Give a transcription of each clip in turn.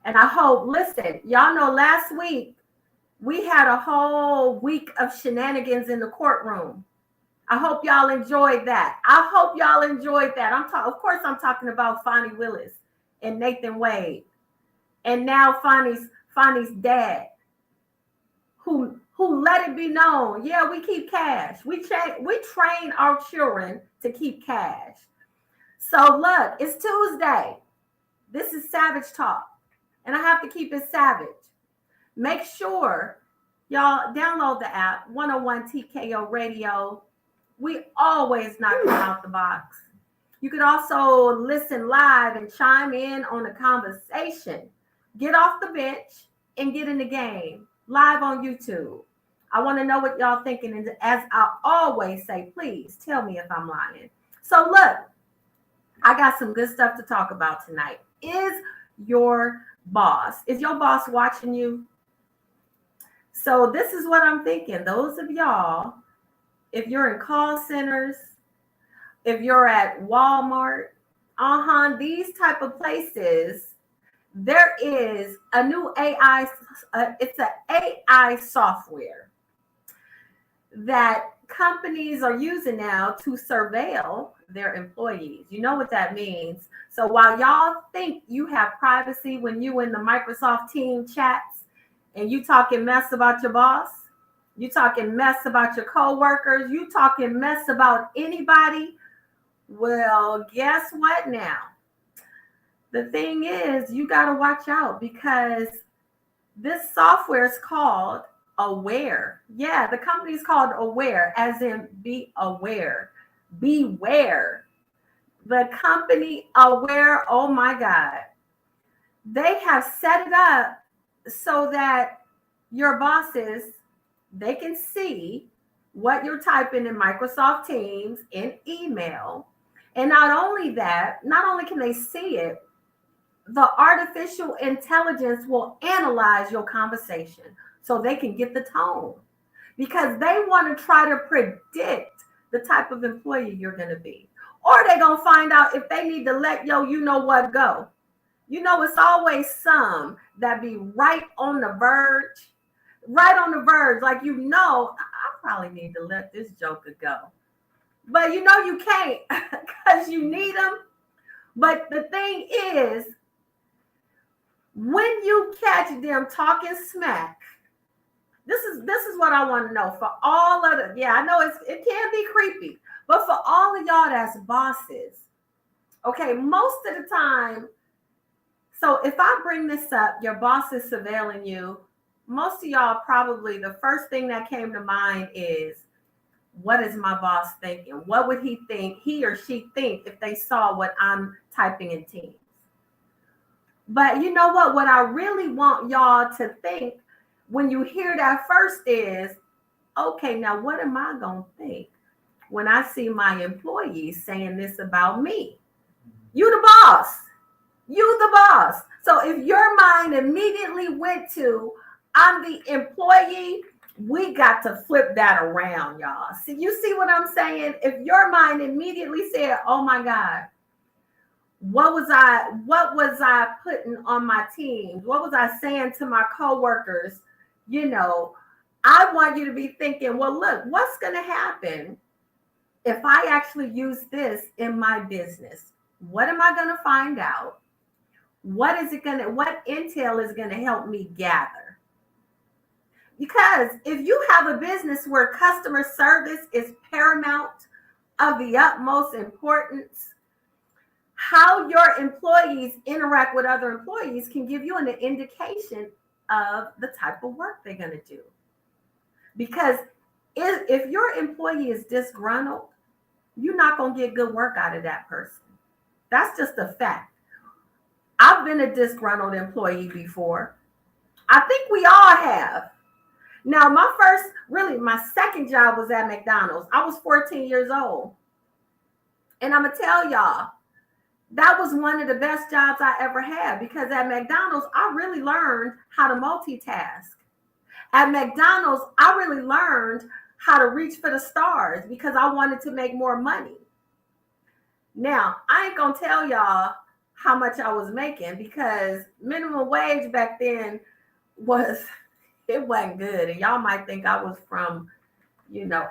And I hope, listen, y'all know last week we had a whole week of shenanigans in the courtroom. I hope y'all enjoyed that. I hope y'all enjoyed that. Of course, I'm talking about Fonnie Willis and Nathan Wade, and now Fonnie's dad, who let it be known, yeah, we keep cash. We train our children to keep cash. So look, it's Tuesday. This is Savage Talk, and I have to keep it savage. Make sure y'all download the app 101 TKO Radio. We always knock it out the box. You could also listen live and chime in on the conversation. Get off the bench and get in the game live on YouTube. I want to know what y'all thinking. And as I always say, please tell me if I'm lying. So look, I got some good stuff to talk about tonight. Is your boss watching you? So this is what I'm thinking. Those of y'all, if you're in call centers, if you're at Walmart, these type of places, there is a new AI. It's an AI software that companies are using now to surveil their employees. You know what that means. So while y'all think you have privacy when you in the Microsoft team chats and you talking mess about your boss, you talking mess about your coworkers, you talking mess about anybody, well, guess what now? The thing is, you got to watch out because this software is called Aware. Yeah, the company is called Aware, as in be aware. Beware. The company Aware, oh my God, they have set it up so that your bosses, they can see what you're typing in Microsoft Teams, in email. And not only can they see it, the artificial intelligence will analyze your conversation so they can get the tone because they want to try to predict the type of employee you're going to be. Or they're going to find out if they need to let you know what go. You know, it's always some that be right on the verge, like, I probably need to let this joker go. But you can't because you need them. But the thing is, when you catch them talking smack, this is what I want to know for all of the, yeah, I know it can be creepy, but for all of y'all that's bosses, okay, most of the time, so if I bring this up, your boss is surveilling you, most of y'all probably the first thing that came to mind is, what is my boss thinking? What would he or she think if they saw what I'm typing in Teams? But you know what? What I really want y'all to think when you hear that first is, okay, now what am I going to think when I see my employees saying this about me? You the boss. You the boss. So if your mind immediately went to, I'm the employee, we got to flip that around, y'all. You see what I'm saying? If your mind immediately said, oh my God, what was I putting on my team? What was I saying to my coworkers? I want you to be thinking, well, look, what's going to happen if I actually use this in my business? What am I going to find out? What intel is going to help me gather? Because if you have a business where customer service is paramount, of the utmost importance, how your employees interact with other employees can give you an indication of the type of work they're going to do. Because if your employee is disgruntled, you're not going to get good work out of that person. That's just a fact. I've been a disgruntled employee before. I think we all have. Now, my second job was at McDonald's. I was 14 years old. And I'm going to tell y'all, that was one of the best jobs I ever had because at McDonald's, I really learned how to multitask. At McDonald's, I really learned how to reach for the stars because I wanted to make more money. Now, I ain't going to tell y'all how much I was making, because minimum wage back then was, it wasn't good. And y'all might think I was from,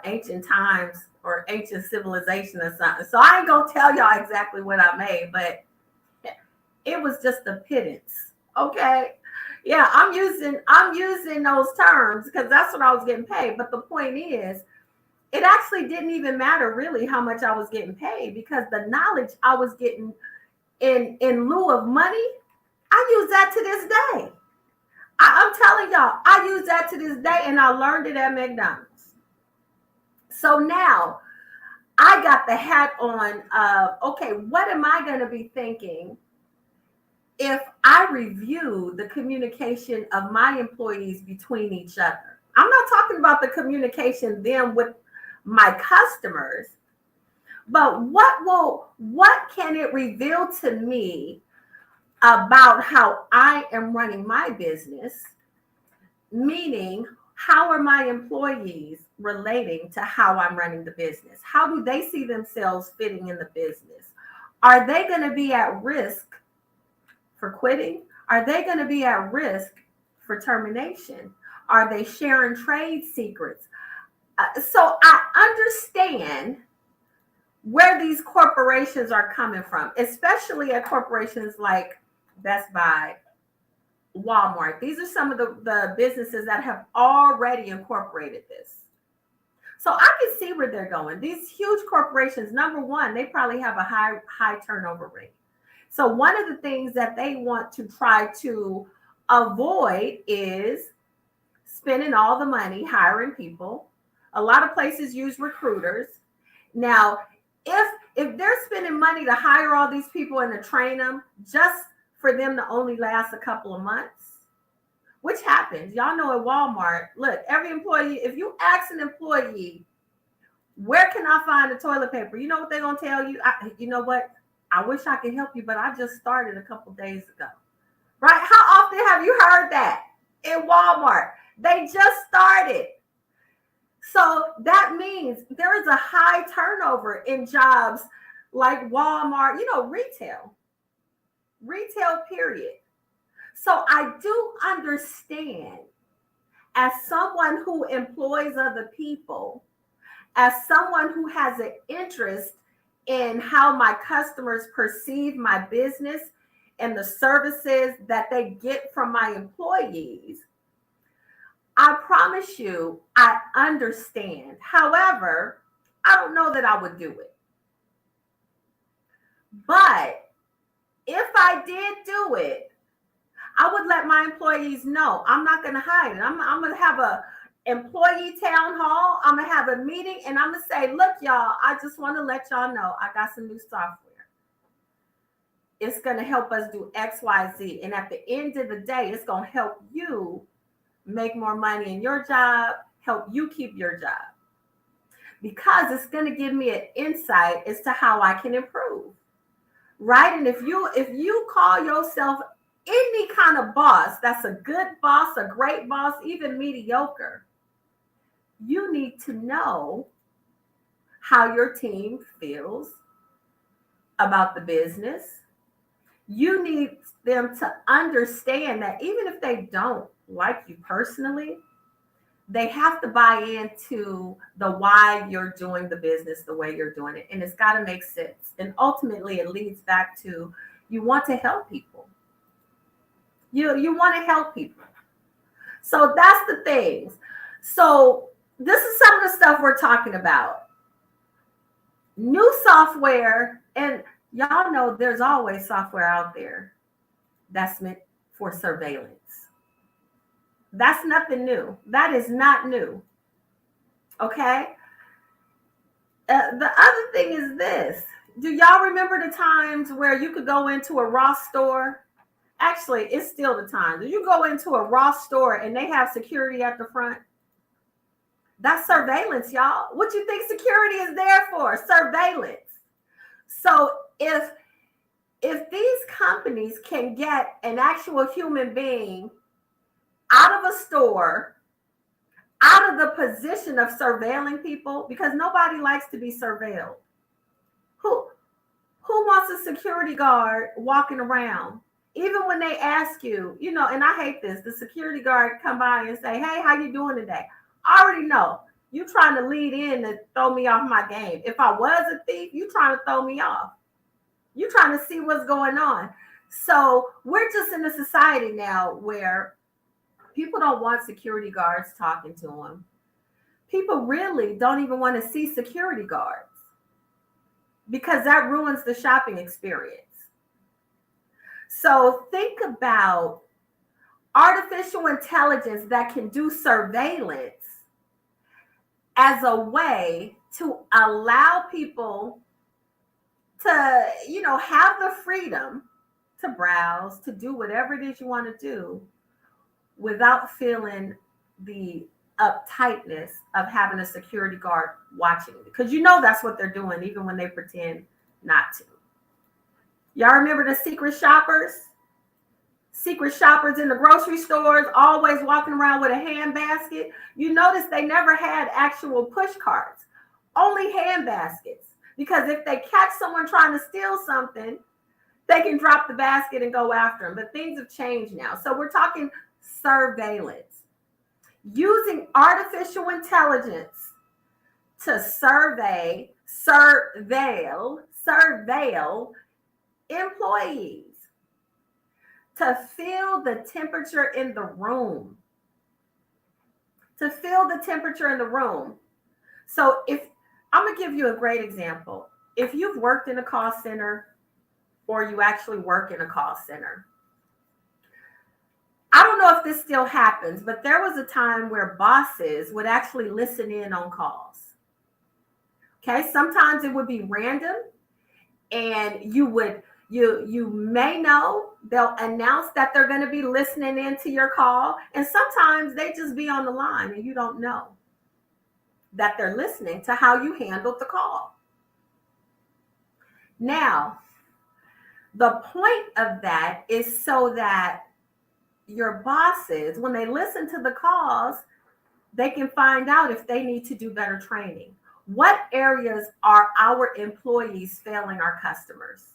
ancient times or ancient civilization or something. So I ain't gonna tell y'all exactly what I made, but it was just a pittance. Okay. Yeah, I'm using those terms because that's what I was getting paid. But the point is, it actually didn't even matter really how much I was getting paid, because the knowledge I was getting in lieu of money, I use that to this day. I'm telling y'all, I use that to this day, and I learned it at McDonald's. So now I got the hat on of, okay, what am I going to be thinking if I review the communication of my employees between each other? I'm not talking about the communication then with my customers, but what can it reveal to me about how I am running my business? Meaning, how are my employees relating to how I'm running the business? How do they see themselves fitting in the business? Are they going to be at risk for quitting? Are they going to be at risk for termination? Are they sharing trade secrets? So I understand where these corporations are coming from, especially at corporations like Best Buy, Walmart. These are some of the businesses that have already incorporated this. So I can see where they're going. These huge corporations, number one, they probably have a high turnover rate. So one of the things that they want to try to avoid is spending all the money hiring people. A lot of places use recruiters. Now, if they're spending money to hire all these people and to train them just for them to only last a couple of months, which happens. Y'all know at Walmart, look, every employee, if you ask an employee, where can I find the toilet paper? You know what they're going to tell you? You know what? I wish I could help you, but I just started a couple days ago. Right? How often have you heard that in Walmart? They just started. So that means there is a high turnover in jobs like Walmart, retail period. So I do understand, as someone who employs other people, as someone who has an interest in how my customers perceive my business and the services that they get from my employees, I promise you, I understand. However, I don't know that I would do it. But if I did do it, I would let my employees know. I'm not going to hide it. I'm going to have a employee town hall. I'm going to have a meeting, and I'm going to say, look, y'all, I just want to let y'all know I got some new software. It's going to help us do X, Y, Z. And at the end of the day, it's going to help you make more money in your job, help you keep your job. Because it's going to give me an insight as to how I can improve. Right? And if you call yourself any kind of boss, that's a good boss, a great boss, even mediocre, you need to know how your team feels about the business. You need them to understand that even if they don't like you personally, they have to buy into the why you're doing the business the way you're doing it. And it's got to make sense. And ultimately, it leads back to, you want to help people. You want to help people. So that's the things. So this is some of the stuff we're talking about. New software, and y'all know there's always software out there that's meant for surveillance. That's nothing new. That is not new. Okay? The other thing is this. Do y'all remember the times where you could go into a Ross store? Actually, it's still the time. You go into a Ross store and they have security at the front. That's surveillance, y'all. What you think security is there for? Surveillance. So if these companies can get an actual human being out of a store, out of the position of surveilling people, because nobody likes to be surveilled. Who Who wants a security guard walking around? Even when they ask you, and I hate this, the security guard come by and say, hey, how you doing today? I already know you trying to lead in to throw me off my game. If I was a thief, you trying to throw me off. You trying to see what's going on. So we're just in a society now where people don't want security guards talking to them. People really don't even want to see security guards because that ruins the shopping experience. So think about artificial intelligence that can do surveillance as a way to allow people to, have the freedom to browse, to do whatever it is you want to do without feeling the uptightness of having a security guard watching you. Because that's what they're doing, even when they pretend not to. Y'all remember the secret shoppers? Secret shoppers in the grocery stores, always walking around with a hand basket. You notice they never had actual push carts, only hand baskets. Because if they catch someone trying to steal something, they can drop the basket and go after them. But things have changed now. So we're talking surveillance. Using artificial intelligence to surveil employees, to feel the temperature in the room. So I'm going to give you a great example. If you've worked in a call center or you actually work in a call center, I don't know if this still happens, but there was a time where bosses would actually listen in on calls. Okay, sometimes it would be random, and you may know they'll announce that they're going to be listening into your call, and sometimes they just be on the line and you don't know that they're listening to how you handled the call. Now, the point of that is so that your bosses, when they listen to the calls, they can find out if they need to do better training. What areas are our employees failing our customers?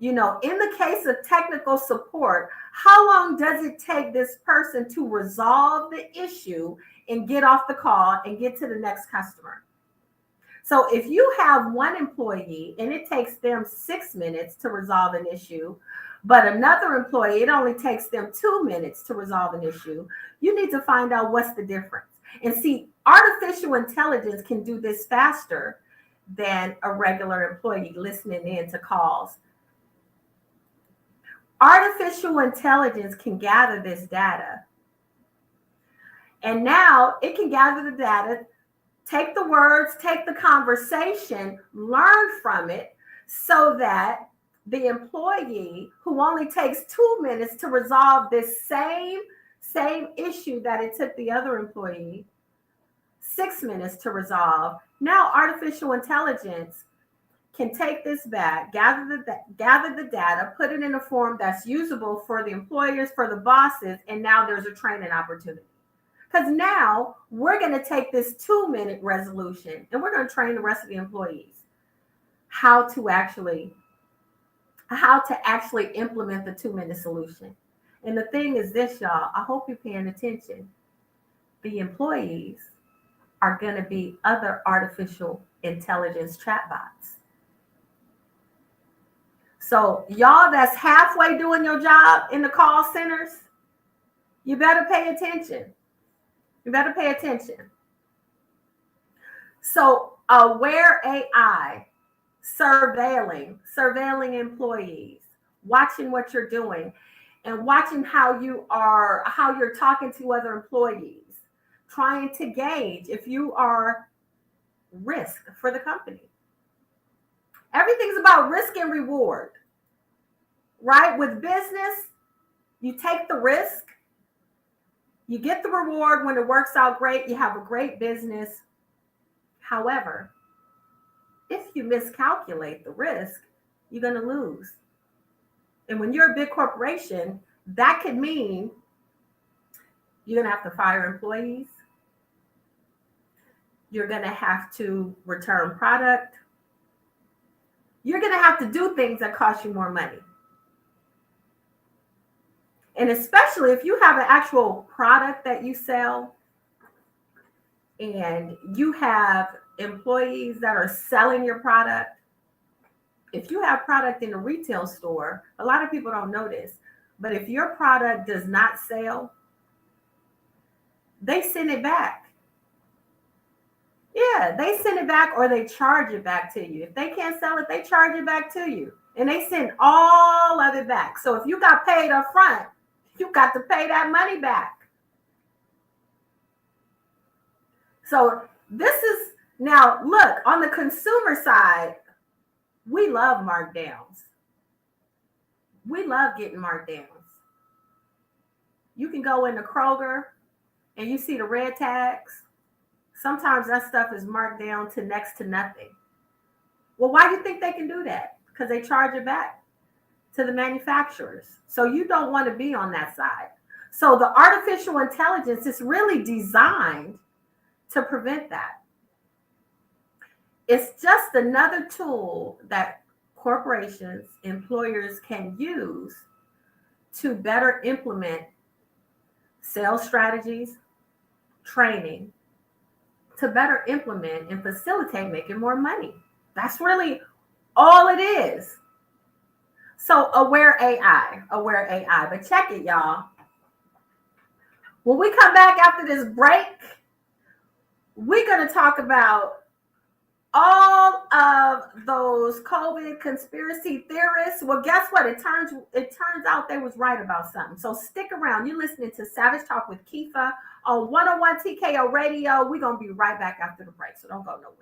In the case of technical support, how long does it take this person to resolve the issue and get off the call and get to the next customer? So if you have one employee and it takes them 6 minutes to resolve an issue, but another employee, it only takes them 2 minutes to resolve an issue, you need to find out what's the difference. And see, artificial intelligence can do this faster than a regular employee listening in to calls. Artificial intelligence can gather this data. And now it can gather the data, take the words, take the conversation, learn from it, so that the employee who only takes 2 minutes to resolve this same issue that it took the other employee 6 minutes to resolve, now artificial intelligence can take this back, gather the data, put it in a form that's usable for the employers, for the bosses, and now there's a training opportunity. Because now we're going to take this 2-minute resolution and we're going to train the rest of the employees how to actually implement the 2-minute solution. And the thing is this, y'all, I hope you're paying attention. The employees are going to be other artificial intelligence chatbots. So y'all that's halfway doing your job in the call centers, you better pay attention. So Aware AI, surveilling employees, watching what you're doing, and watching how you're talking to other employees, trying to gauge if you are risk for the company. Everything's about risk and reward, right? With business, you take the risk, you get the reward when it works out great, you have a great business. However, if you miscalculate the risk, you're going to lose. And when you're a big corporation, that could mean you're going to have to fire employees. You're going to have to return product. you're going to have to do things that cost you more money. And especially if you have an actual product that you sell and you have employees that are selling your product. If you have product in a retail store, a lot of people don't know this, but if your product does not sell, they send it back. Yeah, they send it back or they charge it back to you. If they can't sell it, they charge it back to you. And they send all of it back. So if you got paid up front, you got to pay that money back. So this is now look on the consumer side, we love markdowns. We love getting markdowns. You can go into Kroger and you see the red tags. Sometimes that stuff is marked down to next to nothing. Well, why do you think they can do that? Because they charge it back to the manufacturers. So you don't want to be on that side. So the artificial intelligence is really designed to prevent that. It's just another tool that corporations, employers can use to better implement sales strategies, training, to better implement and facilitate making more money. That's really all it is. So aware AI. But check it, y'all. When we come back after this break, we're going to talk about all of those COVID conspiracy theorists. Well, guess what? It turns out they was right about something. So stick around. You're listening to Savage Talk with Keefa on 101 TKO Radio. We're going to be right back after the break, so don't go nowhere.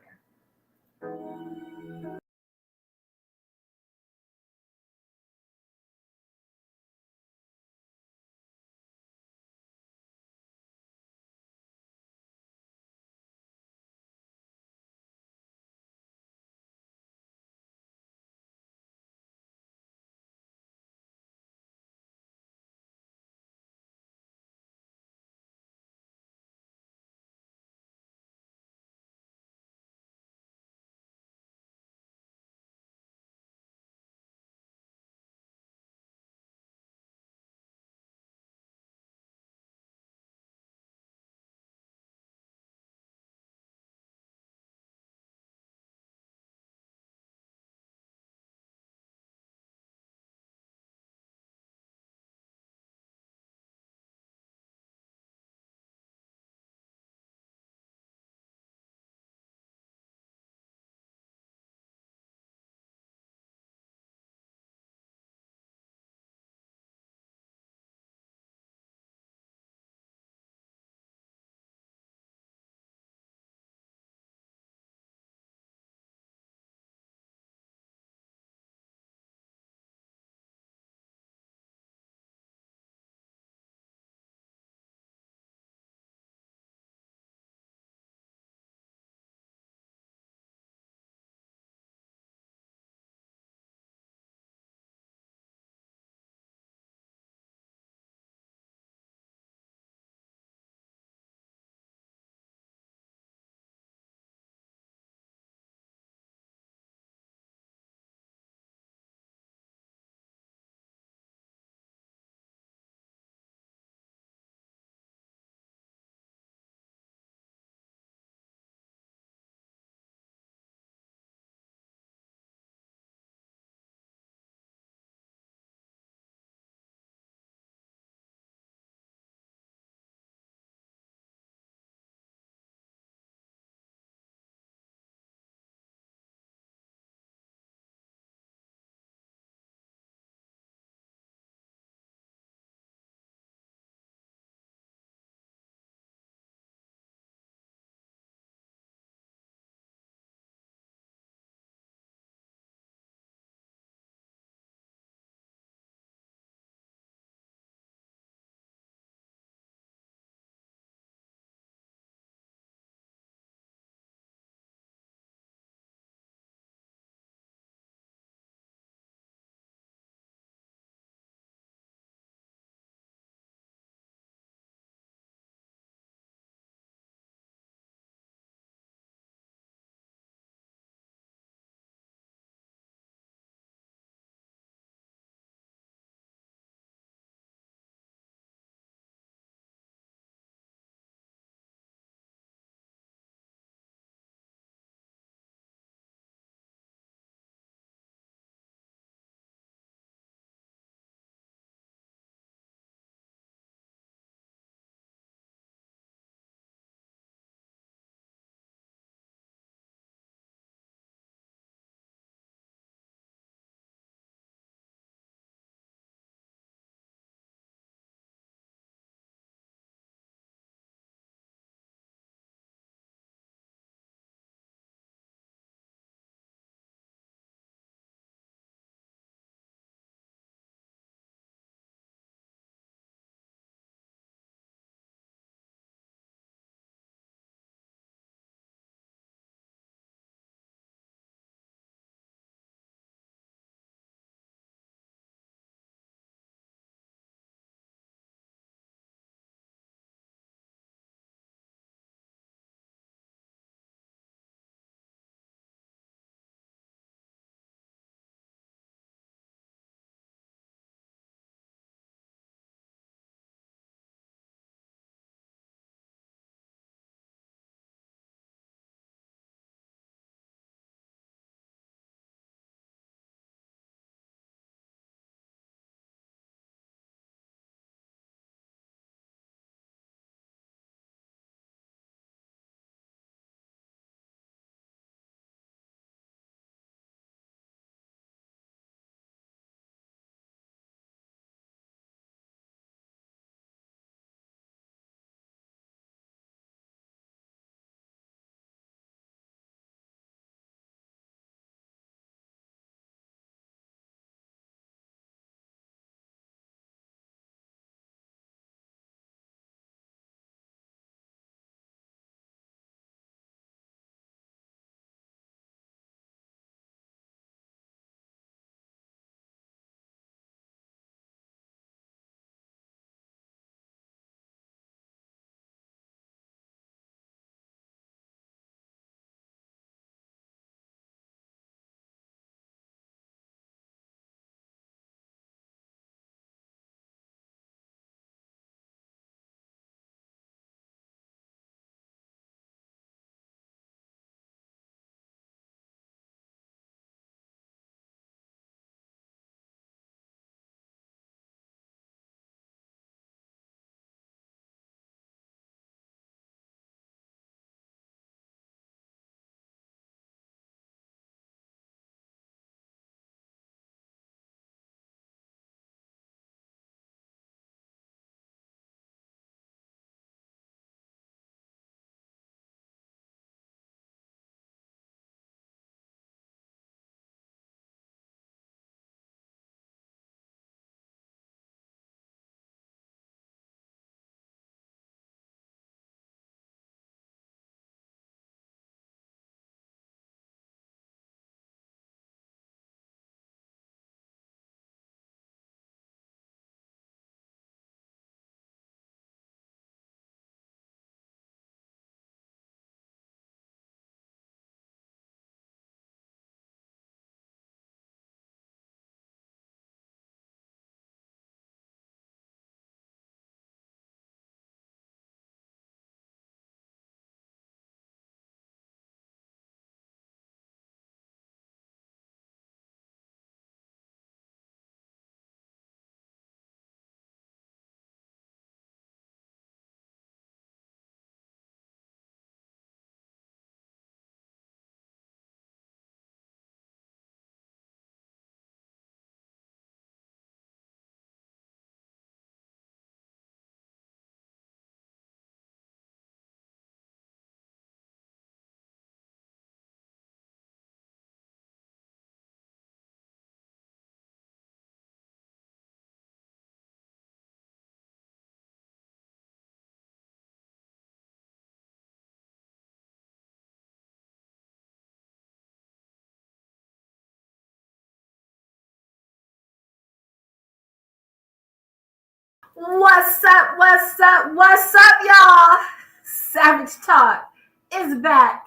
What's up? What's up? What's up, y'all? Savage Talk is back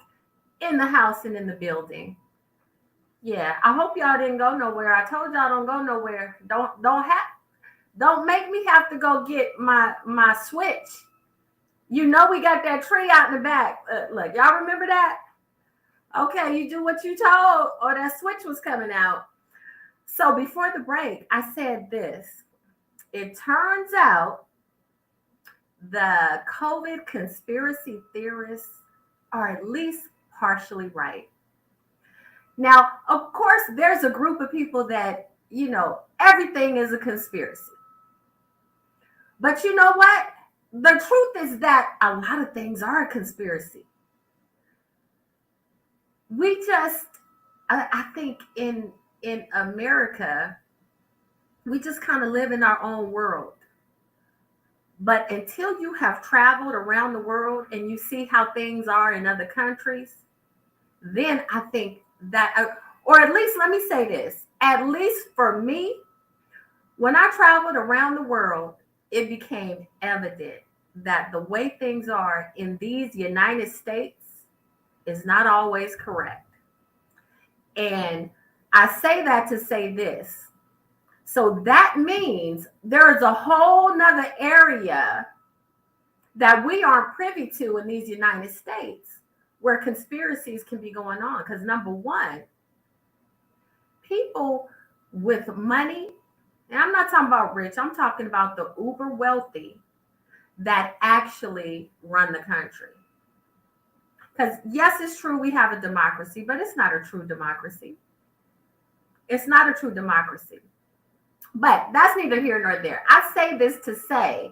in the house and in the building. Yeah, I hope y'all didn't go nowhere. I told y'all don't go nowhere. Don't make me have to go get my switch. You know we got that tree out in the back. Look, y'all remember that? Okay, you do what you told, or that switch was coming out. So before the break, I said this. It turns out the COVID conspiracy theorists are at least partially right. Now, of course, there's a group of people that, everything is a conspiracy. But you know what? The truth is that a lot of things are a conspiracy. We just, I think in America, we just kind of live in our own world. But until you have traveled around the world and you see how things are in other countries, then I think that, or at least let me say this, at least for me, when I traveled around the world, it became evident that the way things are in these United States is not always correct. And I say that to say this. So that means there is a whole nother area that we aren't privy to in these United States where conspiracies can be going on. Because number one, people with money, and I'm not talking about rich, I'm talking about the uber wealthy that actually run the country. Because yes, it's true we have a democracy, but it's not a true democracy. It's not a true democracy. But that's neither here nor there. I say this to say,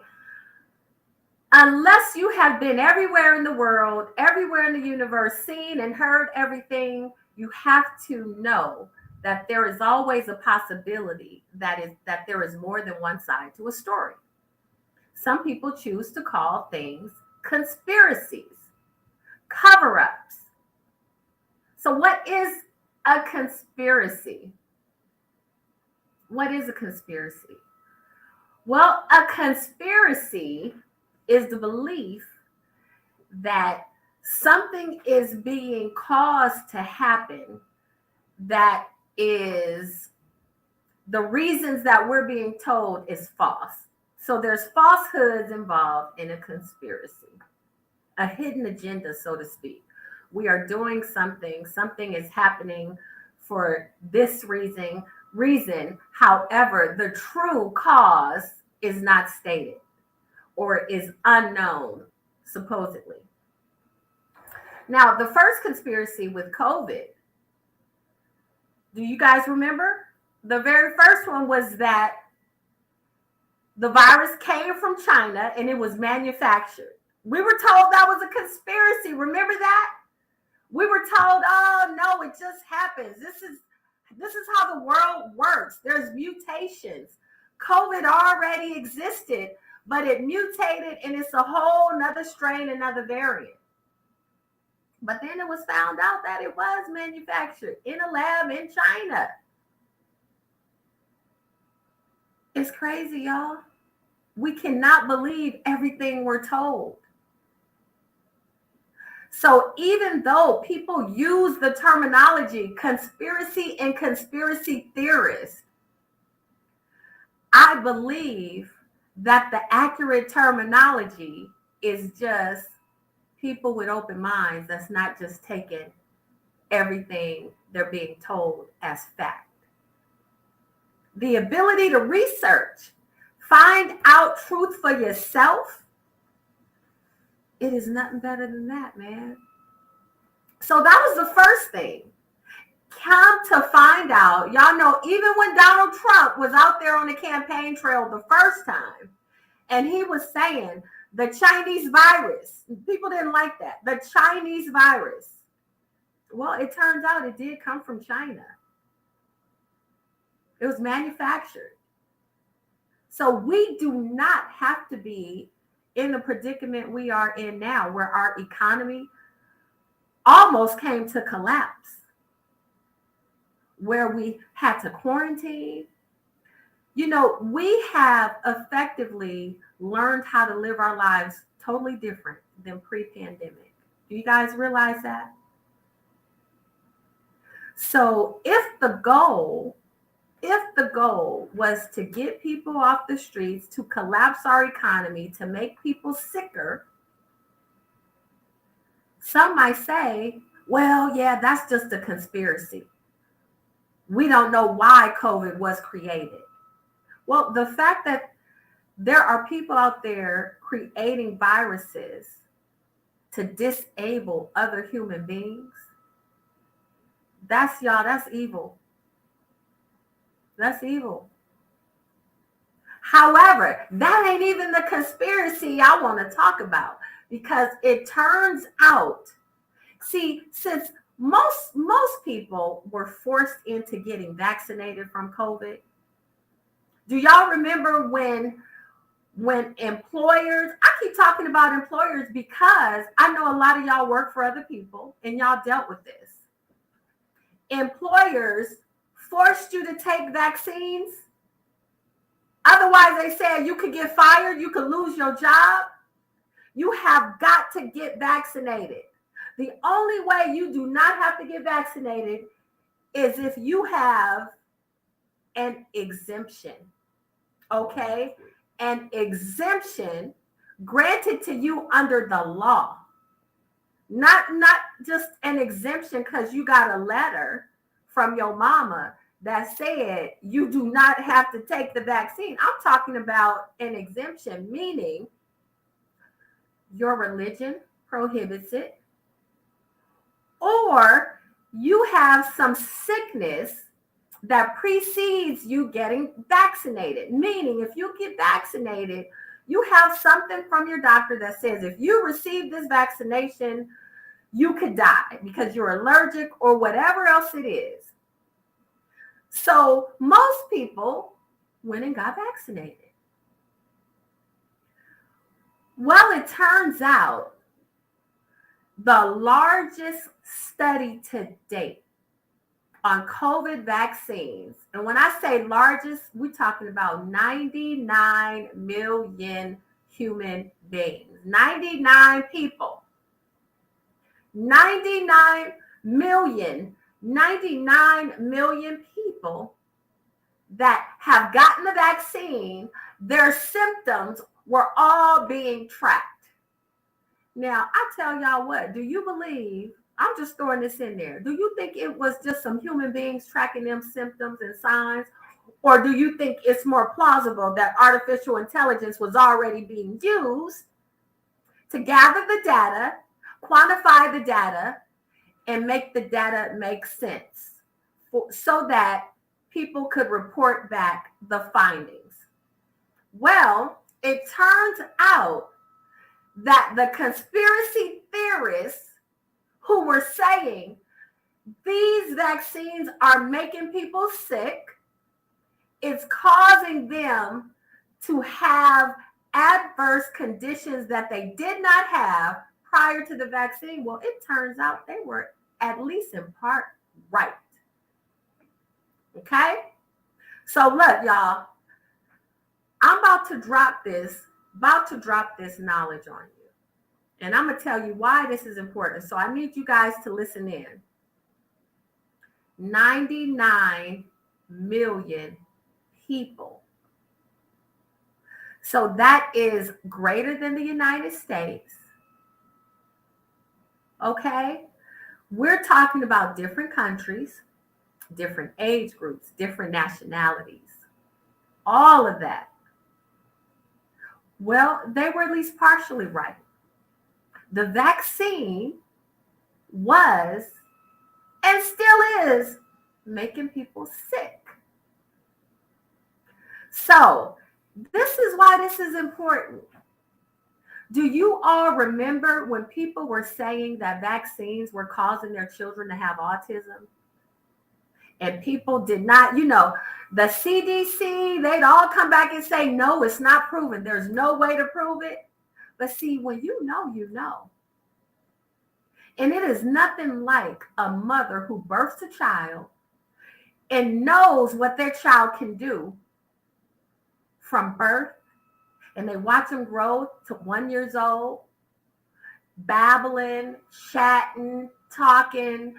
unless you have been everywhere in the world, everywhere in the universe, seen and heard everything, you have to know that there is always a possibility that there is more than one side to a story. Some people choose to call things conspiracies, cover-ups. So what is a conspiracy? What is a conspiracy? Well, a conspiracy is the belief that something is being caused to happen that is the reasons that we're being told is false. So there's falsehoods involved in a conspiracy, a hidden agenda, so to speak. We are doing something is happening for this reason. However, the true cause is not stated or is unknown, supposedly. Now, the first conspiracy with COVID, do you guys remember? The very first one was that the virus came from China and it was manufactured. We were told that was a conspiracy. Remember that? We were told, oh no, it just happens. This is how the world works. There's mutations. COVID already existed, but it mutated and it's a whole nother strain, another variant. But then it was found out that it was manufactured in a lab in China. It's crazy, y'all. We cannot believe everything we're told. So even though people use the terminology conspiracy and conspiracy theorist, I believe that the accurate terminology is just people with open minds that's not just taking everything they're being told as fact. The ability to research, find out truth for yourself, it is nothing better than that, man. So that was the first thing. Come to find out, y'all know, even when Donald Trump was out there on the campaign trail the first time, and he was saying the Chinese virus, people didn't like that. The Chinese virus. Well, it turns out it did come from China. It was manufactured. So we do not have to be in the predicament we are in now, where our economy almost came to collapse, where we had to quarantine. We have effectively learned how to live our lives totally different than pre-pandemic. Do you guys realize that? So if the goal was to get people off the streets, to collapse our economy, to make people sicker, some might say, well, yeah, that's just a conspiracy. We don't know why COVID was created. Well, the fact that there are people out there creating viruses to disable other human beings, that's evil. That's evil. However, that ain't even the conspiracy I want to talk about, because it turns out, see, since most people were forced into getting vaccinated from COVID. Do y'all remember when employers, I keep talking about employers because I know a lot of y'all work for other people and y'all dealt with this. Employers forced you to take vaccines. Otherwise, they said you could get fired, you could lose your job. You have got to get vaccinated. The only way you do not have to get vaccinated is if you have an exemption. Okay? An exemption granted to you under the law. Not just an exemption because you got a letter from your mama that said you do not have to take the vaccine. I'm talking about an exemption, meaning your religion prohibits it, or you have some sickness that precedes you getting vaccinated. Meaning, if you get vaccinated, you have something from your doctor that says if you receive this vaccination, you could die because you're allergic or whatever else it is. So most people went and got vaccinated. Well, it turns out the largest study to date on COVID vaccines, and when I say largest, we're talking about 99 million human beings, 99 people, 99 million people that have gotten the vaccine, their symptoms were all being tracked. Now, I tell y'all what, do you believe, I'm just throwing this in there, do you think it was just some human beings tracking them symptoms and signs? Or do you think it's more plausible that artificial intelligence was already being used to gather the data, quantify the data, and make the data make sense so that people could report back the findings? Well, it turns out that the conspiracy theorists who were saying these vaccines are making people sick, it's causing them to have adverse conditions that they did not have prior to the vaccine. Well, it turns out they were at least in part right. Okay? So look, y'all, I'm about to drop this knowledge on you. And I'm going to tell you why this is important. So I need you guys to listen in. 99 million people. So that is greater than the United States. Okay? We're talking about different countries, different age groups, different nationalities, all of that. Well, they were at least partially right. The vaccine was and still is making people sick. So this is why this is important. Do you all remember when people were saying that vaccines were causing their children to have autism? And people did not, the CDC, they'd all come back and say, no, it's not proven. There's no way to prove it. But see, when you know, you know. And it is nothing like a mother who births a child and knows what their child can do from birth, and they watch them grow to 1 year old, babbling, chatting, talking,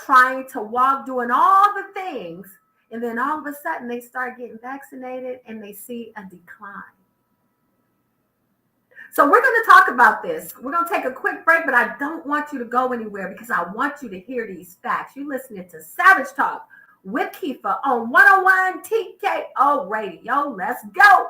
trying to walk, doing all the things. And then all of a sudden they start getting vaccinated and they see a decline. So we're going to talk about this. We're going to take a quick break, but I don't want you to go anywhere because I want you to hear these facts. You're listening to Savage Talk with Keefa on 101 TKO Radio. Let's go.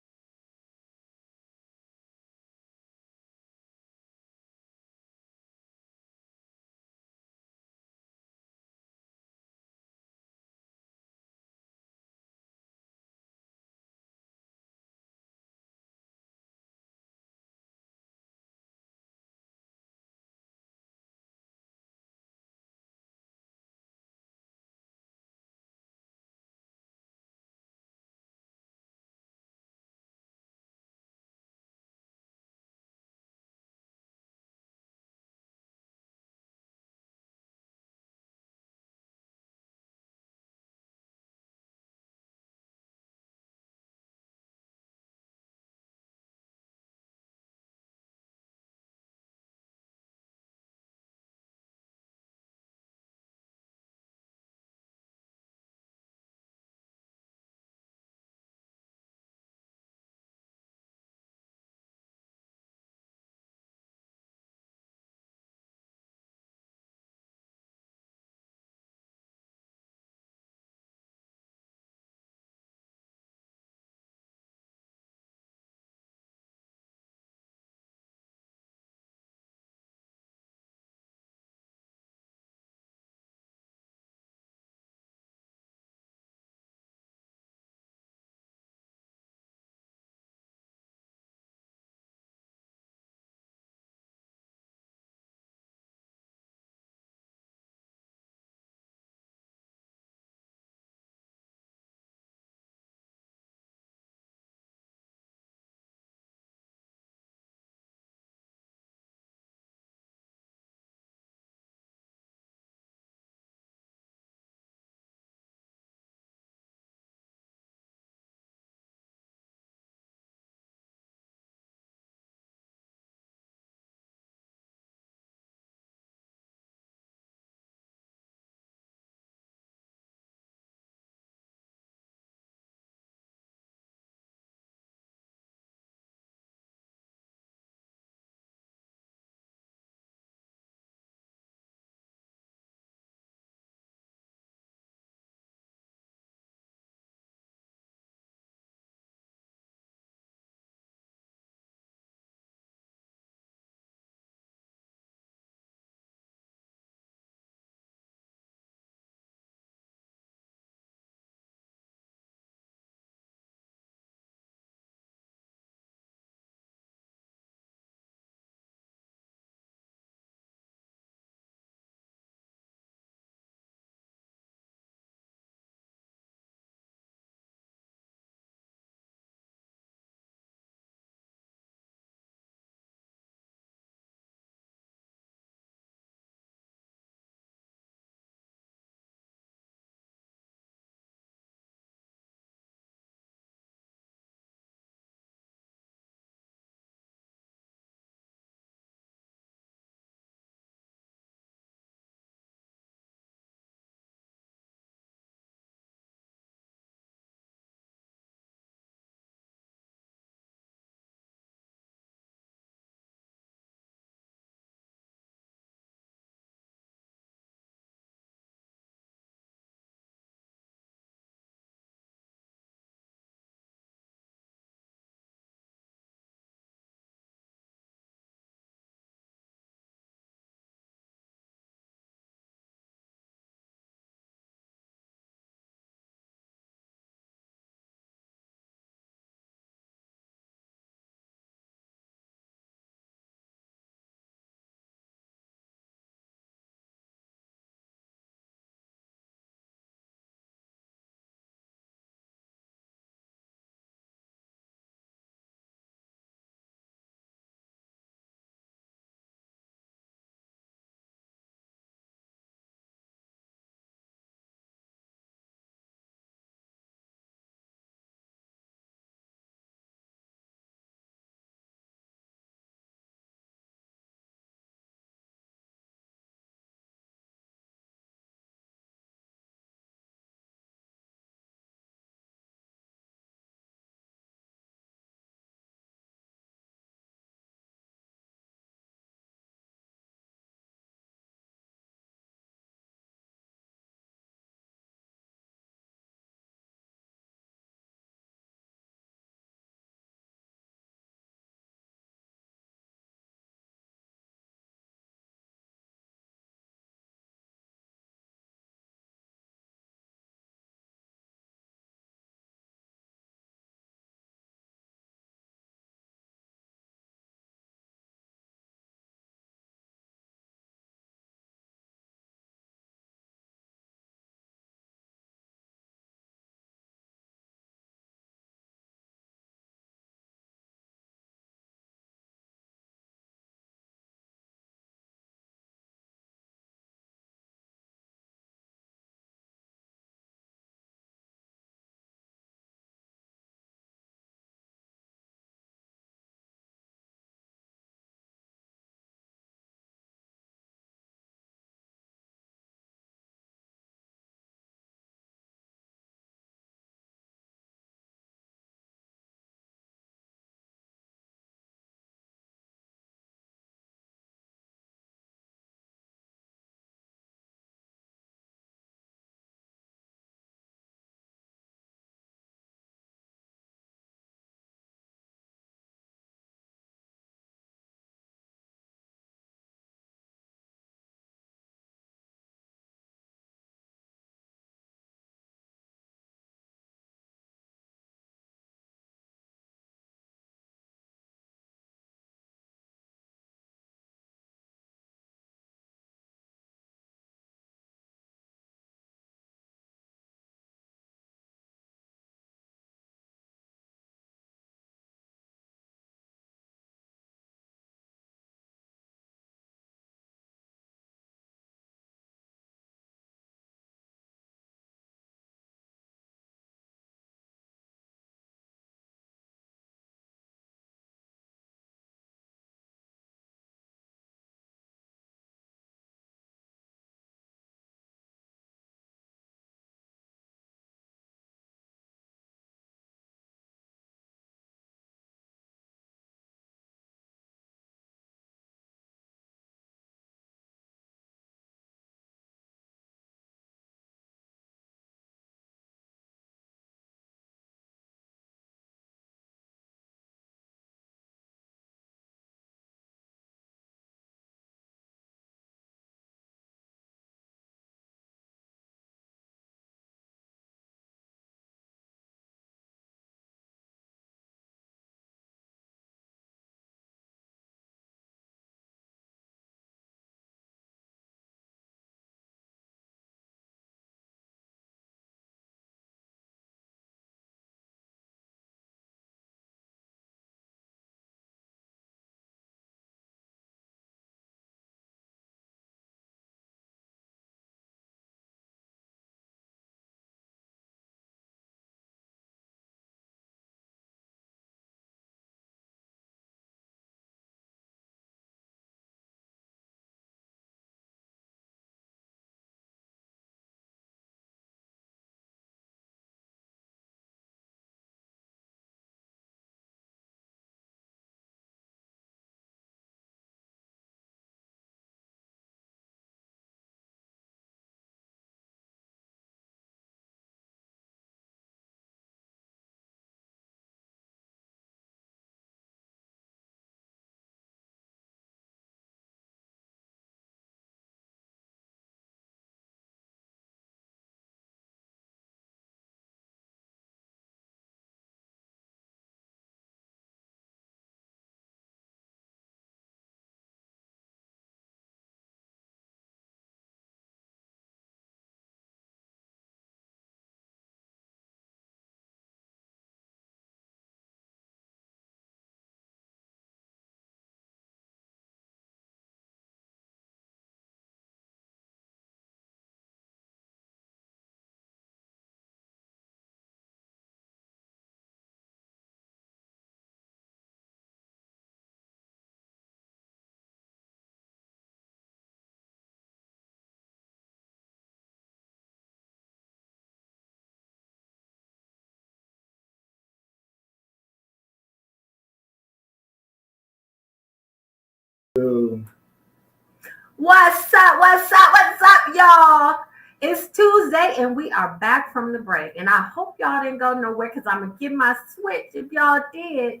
What's up? What's up? What's up, y'all? It's Tuesday and we are back from the break. And I hope y'all didn't go nowhere because I'm going to get my switch if y'all did.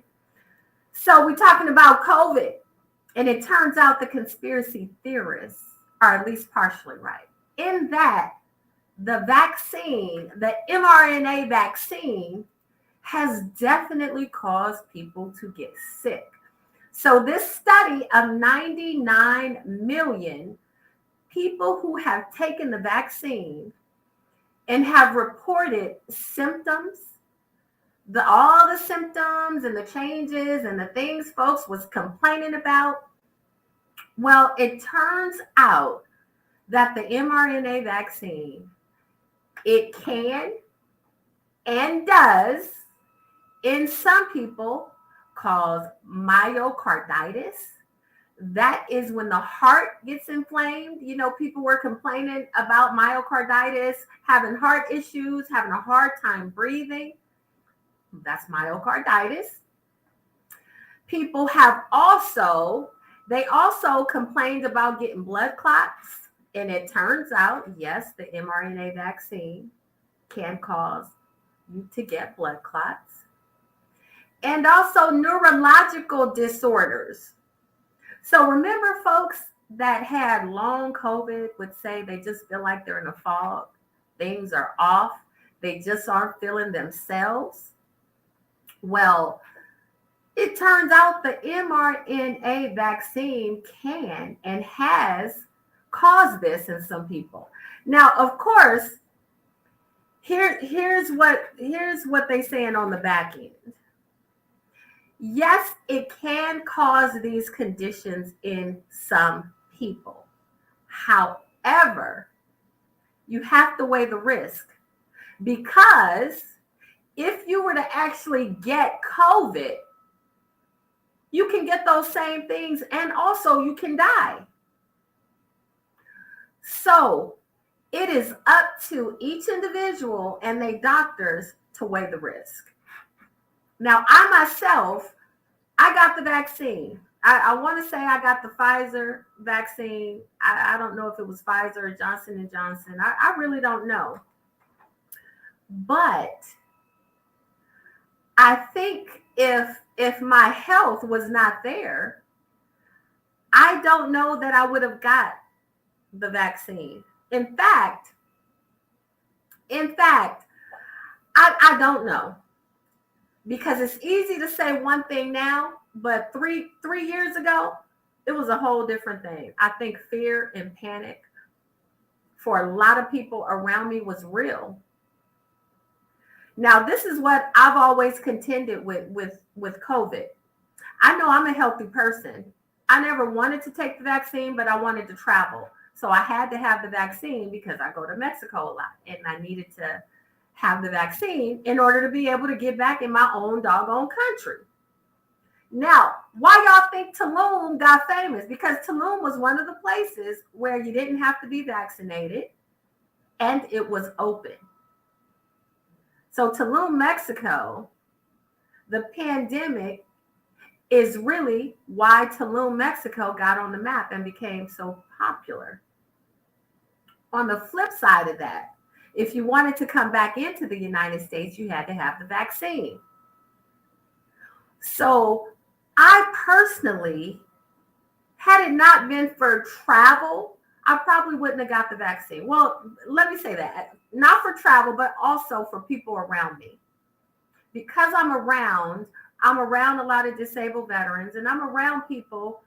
So we're talking about COVID. And it turns out the conspiracy theorists are at least partially right. In that the vaccine, the mRNA vaccine, has definitely caused people to get sick. So this study of 99 million people who have taken the vaccine and have reported symptoms, all the symptoms and the changes and the things folks was complaining about. Well, it turns out that the mRNA vaccine, it can and does, in some people, cause myocarditis. That is when the heart gets inflamed. You know, people were complaining about myocarditis, having heart issues, having a hard time breathing. That's myocarditis. People have they also complained about getting blood clots. And it turns out, yes, the mRNA vaccine can cause you to get blood clots. And also neurological disorders. So remember folks that had long COVID would say they just feel like they're in a fog. Things are off. They just aren't feeling themselves. Well, it turns out the mRNA vaccine can and has caused this in some people. Now, of course, here's what they saying on the back end. Yes, it can cause these conditions in some people. However, you have to weigh the risk, because if you were to actually get COVID, you can get those same things and also you can die. So it is up to each individual and their doctors to weigh the risk. Now, I myself, I got the vaccine. I want to say I got the Pfizer vaccine. I don't know if it was Pfizer or Johnson & Johnson. I really don't know. But I think if my health was not there, I don't know that I would have got the vaccine. In fact, I don't know. Because it's easy to say one thing now, but three years ago, it was a whole different thing. I think fear and panic for a lot of people around me was real. Now, this is what I've always contended with COVID. I know I'm a healthy person. I never wanted to take the vaccine, but I wanted to travel. So I had to have the vaccine because I go to Mexico a lot and I needed to have the vaccine in order to be able to get back in my own doggone country. Now, why y'all think Tulum got famous? Because Tulum was one of the places where you didn't have to be vaccinated and it was open. So Tulum, Mexico, the pandemic is really why Tulum, Mexico got on the map and became so popular. On the flip side of that, if you wanted to come back into the United States, you had to have the vaccine. So I personally, had it not been for travel, I probably wouldn't have got the vaccine. Well, let me say that. Not for travel, but also for people around me. Because I'm around a lot of disabled veterans and I'm around people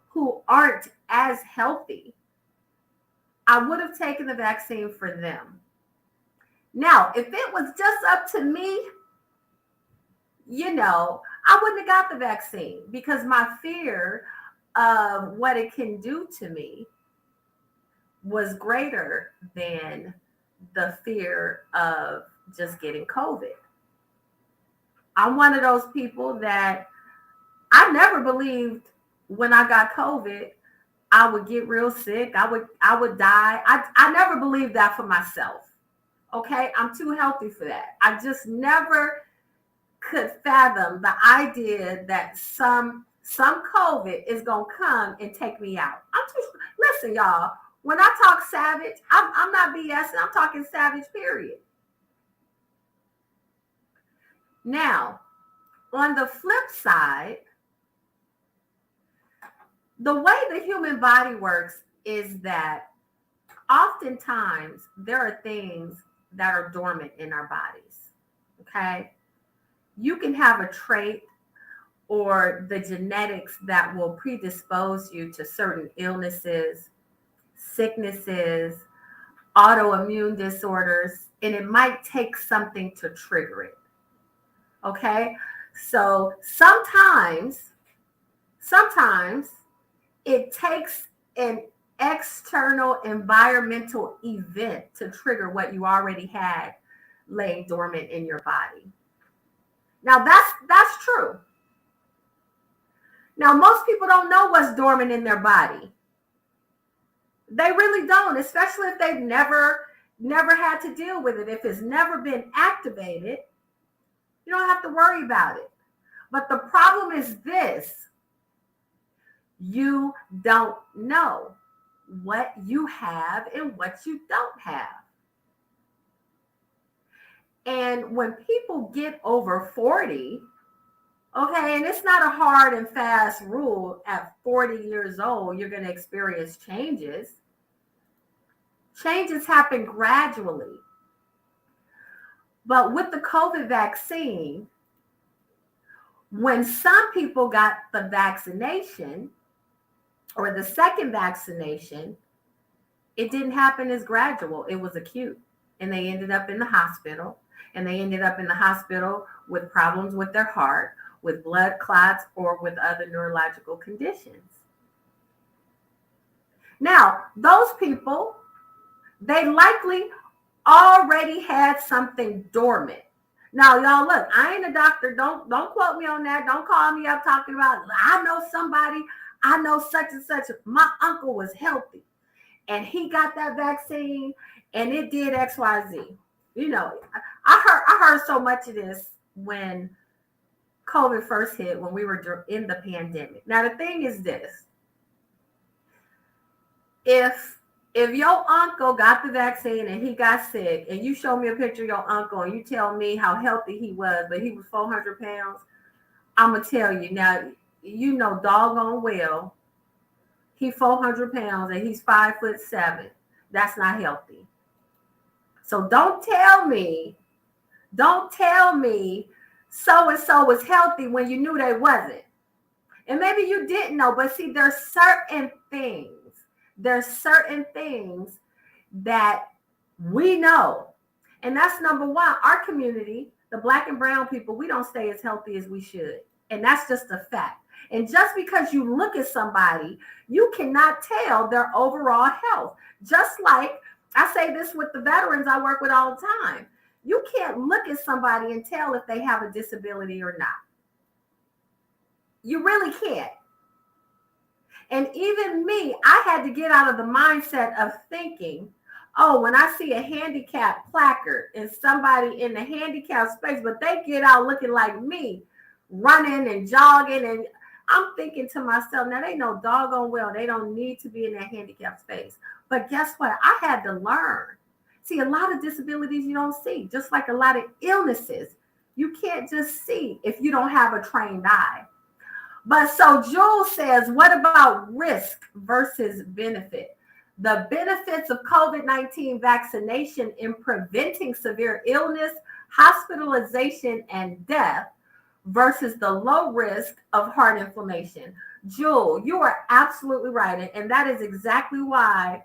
who aren't as healthy. I would have taken the vaccine for them. Now, if it was just up to me, I wouldn't have got the vaccine because my fear of what it can do to me was greater than the fear of just getting COVID. I'm one of those people that I never believed when I got COVID, I would get real sick. I would die. I never believed that for myself. Okay, I'm too healthy for that. I just never could fathom the idea that some some COVID is going to come and take me out. Listen, y'all, when I talk savage, I'm not BSing. I'm talking savage, period. Now, on the flip side, the way the human body works is that oftentimes there are things that are dormant in our bodies. Okay. You can have a trait or the genetics that will predispose you to certain illnesses, sicknesses, autoimmune disorders, and it might take something to trigger it. Okay. So sometimes it takes an external environmental event to trigger what you already had laying dormant in your body. Now that's true. Now most people don't know what's dormant in their body. They really don't, especially if they've never had to deal with it. If it's never been activated, you don't have to worry about it. But the problem is this: you don't know what you have and what you don't have. And when people get over 40, okay, and it's not a hard and fast rule, at 40 years old, you're going to experience changes. Changes happen gradually. But with the COVID vaccine, when some people got the vaccination or the second vaccination, it didn't happen as gradual. It was acute. And they ended up in the hospital. And they ended up in the hospital with problems with their heart, with blood clots, or with other neurological conditions. Now, those people, they likely already had something dormant. Now, y'all, look, I ain't a doctor. Don't quote me on that. Don't call me up talking about, I know somebody, I know such and such. My uncle was healthy and he got that vaccine and it did X, Y, Z. You know, I heard so much of this when COVID first hit, when we were in the pandemic. Now, the thing is this: if your uncle got the vaccine and he got sick, and you show me a picture of your uncle and you tell me how healthy he was, but he was 400 pounds, I'm going to tell you now, you know doggone well, he's 400 pounds and he's 5'7". That's not healthy. So don't tell me so-and-so was healthy when you knew they wasn't. And maybe you didn't know, but see, there's certain things that we know. And that's number one. Our community, the Black and brown people, we don't stay as healthy as we should. And that's just a fact. And just because you look at somebody, you cannot tell their overall health. Just like I say this with the veterans I work with all the time. You can't look at somebody and tell if they have a disability or not. You really can't. And even me, I had to get out of the mindset of thinking, oh, when I see a handicap placard and somebody in the handicap space, but they get out looking like me, running and jogging, and I'm thinking to myself, now they know doggone well they don't need to be in that handicap space. But guess what? I had to learn. See, a lot of disabilities you don't see, just like a lot of illnesses. You can't just see if you don't have a trained eye. But so Jules says, what about risk versus benefit? The benefits of COVID-19 vaccination in preventing severe illness, hospitalization, and death versus the low risk of heart inflammation. Jules, you are absolutely right. And that is exactly why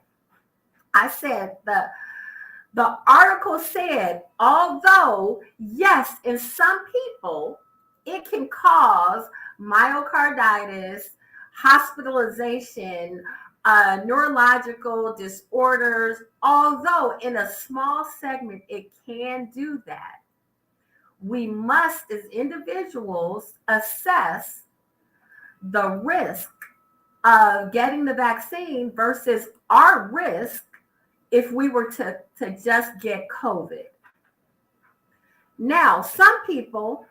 I said the article said, although, yes, in some people, it can cause myocarditis, hospitalization, neurological disorders, although in a small segment, it can do that. We must, as individuals, assess the risk of getting the vaccine versus our risk if we were to just get COVID. Now, some people,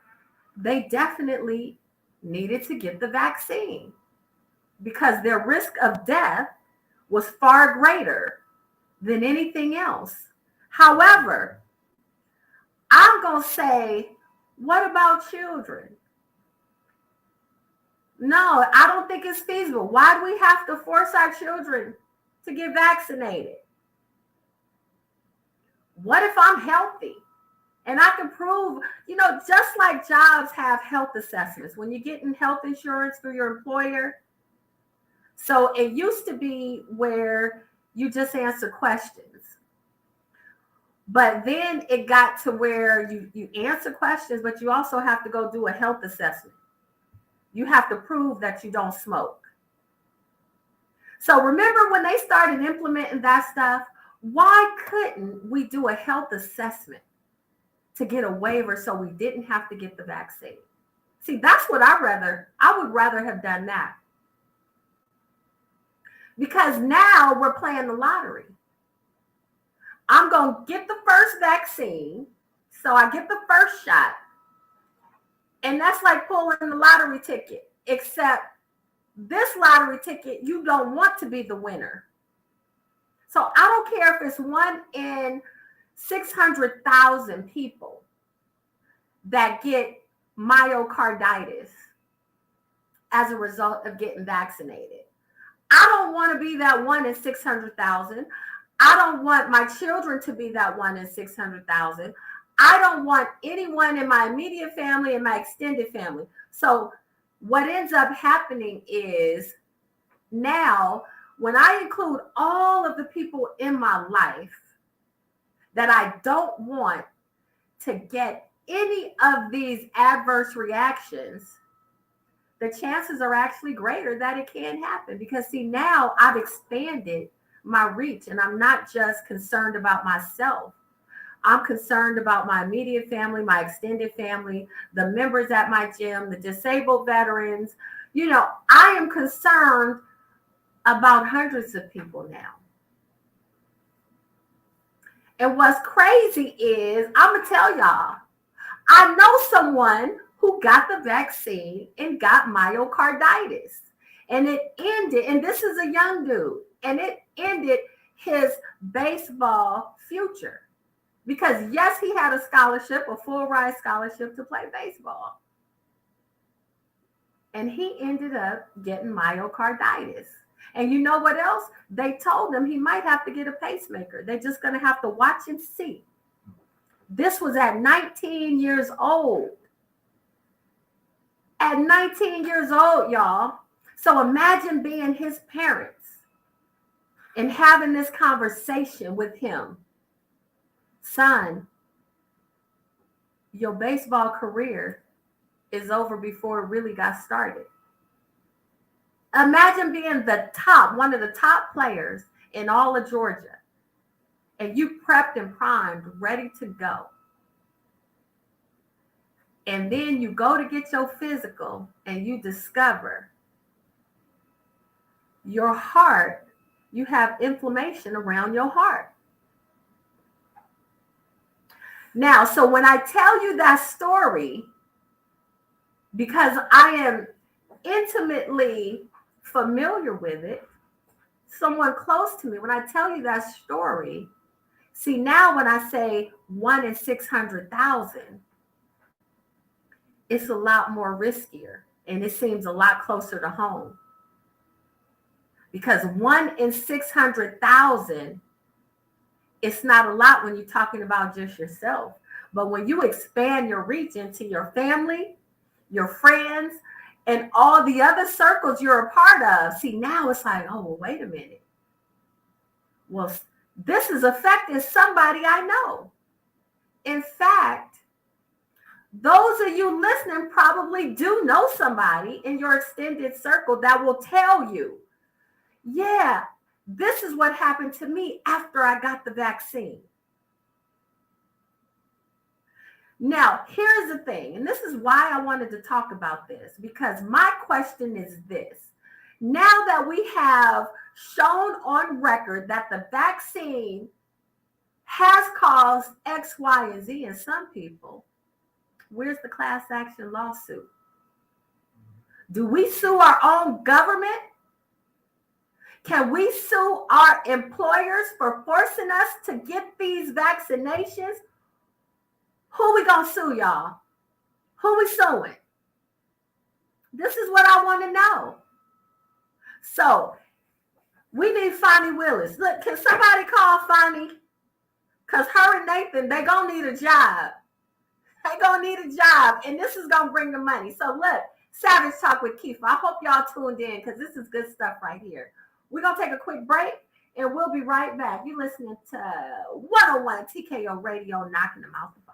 they definitely needed to get the vaccine because their risk of death was far greater than anything else. However, I'm going to say, what about children? No, I don't think it's feasible. Why do we have to force our children to get vaccinated? What if I'm healthy and I can prove, just like jobs have health assessments, when you're getting health insurance through your employer. So it used to be where you just answer questions. But then it got to where you answer questions, but you also have to go do a health assessment. You have to prove that you don't smoke. So remember when they started implementing that stuff, why couldn't we do a health assessment to get a waiver so we didn't have to get the vaccine? See, that's what I would rather have done that. Because now we're playing the lottery. I'm going to get the first vaccine, so I get the first shot. And that's like pulling the lottery ticket, except this lottery ticket, you don't want to be the winner. So I don't care if it's 1 in 600,000 people that get myocarditis as a result of getting vaccinated. I don't want to be that 1 in 600,000. I don't want my children to be that 1 in 600,000. I don't want anyone in my immediate family and my extended family. So what ends up happening is now when I include all of the people in my life that I don't want to get any of these adverse reactions, the chances are actually greater that it can happen. Because see, now I've expanded my reach and I'm not just concerned about myself. I'm concerned about my immediate family, my extended family, the members at my gym, the disabled veterans. I am concerned about hundreds of people now. And what's crazy is, I'm going to tell y'all, I know someone who got the vaccine and got myocarditis. And it ended, and this is a young dude, and it ended his baseball future. Because yes, he had a scholarship, a full ride scholarship to play baseball. And he ended up getting myocarditis. And you know what else? They told him he might have to get a pacemaker. They're just going to have to watch and see. This was at 19 years old. At 19 years old, y'all. So imagine being his parents and having this conversation with him. Son, your baseball career is over before it really got started. Imagine being one of the top players in all of Georgia, and you prepped and primed, ready to go. And then you go to get your physical and you discover your heart, you have inflammation around your heart. Now, so when I tell you that story, because I am intimately familiar with it, someone close to me, when I tell you that story, see, now when I say 1 in 600,000, it's a lot more riskier and it seems a lot closer to home. Because 1 in 600,000, it's not a lot when you're talking about just yourself. But when you expand your reach into your family, your friends, and all the other circles you're a part of, see, now it's like, oh, well, wait a minute. Well, this is affecting somebody I know. In fact, those of you listening probably do know somebody in your extended circle that will tell you, yeah, this is what happened to me after I got the vaccine. Now, here's the thing, and this is why I wanted to talk about this, because my question is this. Now that we have shown on record that the vaccine has caused X, Y, and Z in some people, where's the class action lawsuit? Do we sue our own government? Can we sue our employers for forcing us to get these vaccinations? Who we gonna sue, y'all? Who we suing? This is what I want to know. So we need Fonnie Willis. Look, can somebody call Fonnie? Because her and Nathan, they gonna need a job. They gonna need a job, and this is gonna bring the money. So look, Savage Talk with Keefa. I hope y'all tuned in because this is good stuff right here. We're gonna take a quick break, and we'll be right back. You're listening to 101 TKO Radio, knocking them out the box.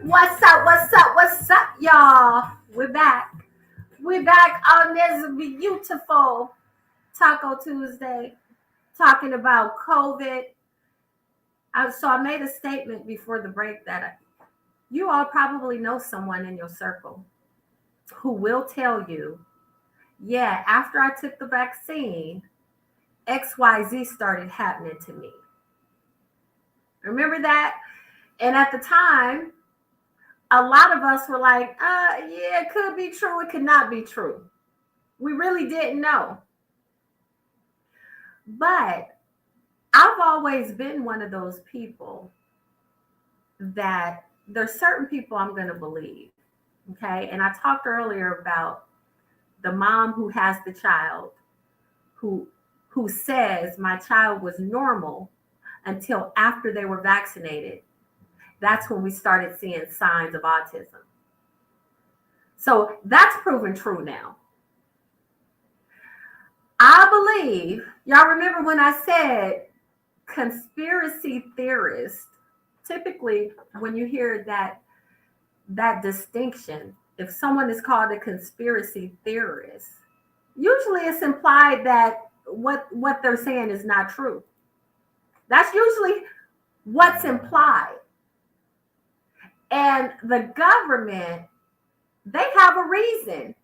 What's up? What's up? What's up, y'all? We're back. We're back on this beautiful Taco Tuesday talking about COVID. So I made a statement before the break that you all probably know someone in your circle who will tell you, yeah, after I took the vaccine, XYZ started happening to me. Remember that? And at the time, a lot of us were like, yeah, it could be true, it could not be true. We really didn't know. But I've always been one of those people that there's certain people I'm going to believe. Okay. And I talked earlier about the mom who has the child who says my child was normal until after they were vaccinated. That's when we started seeing signs of autism. So that's proven true now. I believe, y'all remember when I said conspiracy theorists, typically when you hear that distinction, if someone is called a conspiracy theorist, usually it's implied that what they're saying is not true. That's usually what's implied. And the government, they have a reason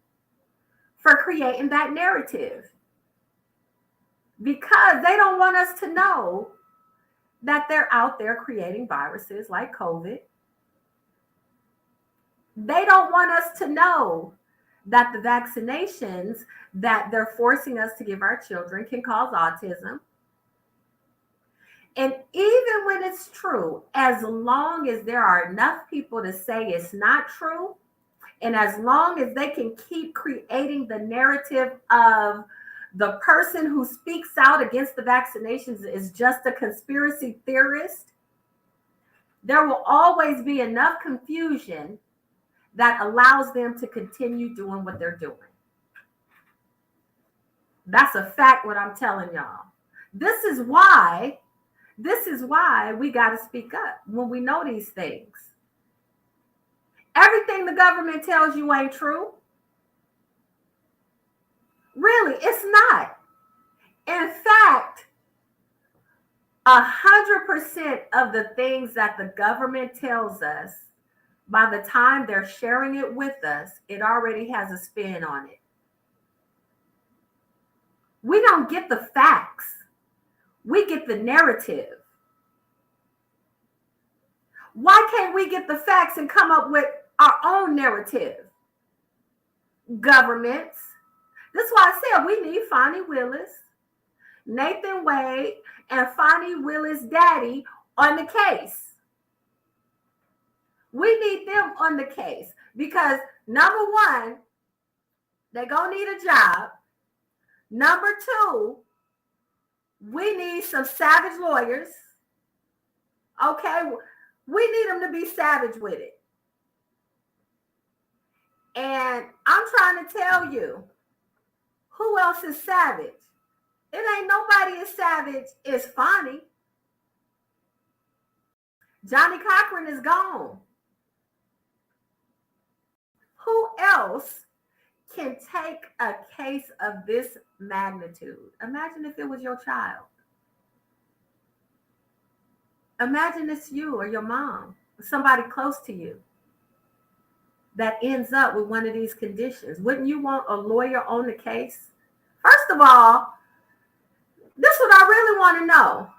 for creating that narrative because they don't want us to know that they're out there creating viruses like COVID. They don't want us to know that the vaccinations that they're forcing us to give our children can cause autism. And even when it's true, as long as there are enough people to say it's not true, and as long as they can keep creating the narrative of the person who speaks out against the vaccinations is just a conspiracy theorist, there will always be enough confusion that allows them to continue doing what they're doing. That's a fact, what I'm telling y'all. This is why we got to speak up when we know these things. Everything the government tells you ain't true. Really, it's not. In fact, 100% of the things that the government tells us, by the time they're sharing it with us, it already has a spin on it. We don't get the facts. We get the narrative. Why can't we get the facts and come up with our own narrative? Governments. That's why I said we need Fonnie Willis, Nathan Wade, and Fonnie Willis' daddy on the case. We need them on the case because number one, they're going to need a job. Number two, we need some savage lawyers. Okay, we need them to be savage with it. And I'm trying to tell you, who else is savage? It ain't nobody as savage as Fonnie. Johnny Cochran is gone. Who else can take a case of this magnitude? Imagine if it was your child. Imagine it's you or your mom, or somebody close to you that ends up with one of these conditions. Wouldn't you want a lawyer on the case? First of all, this is what I really want to know.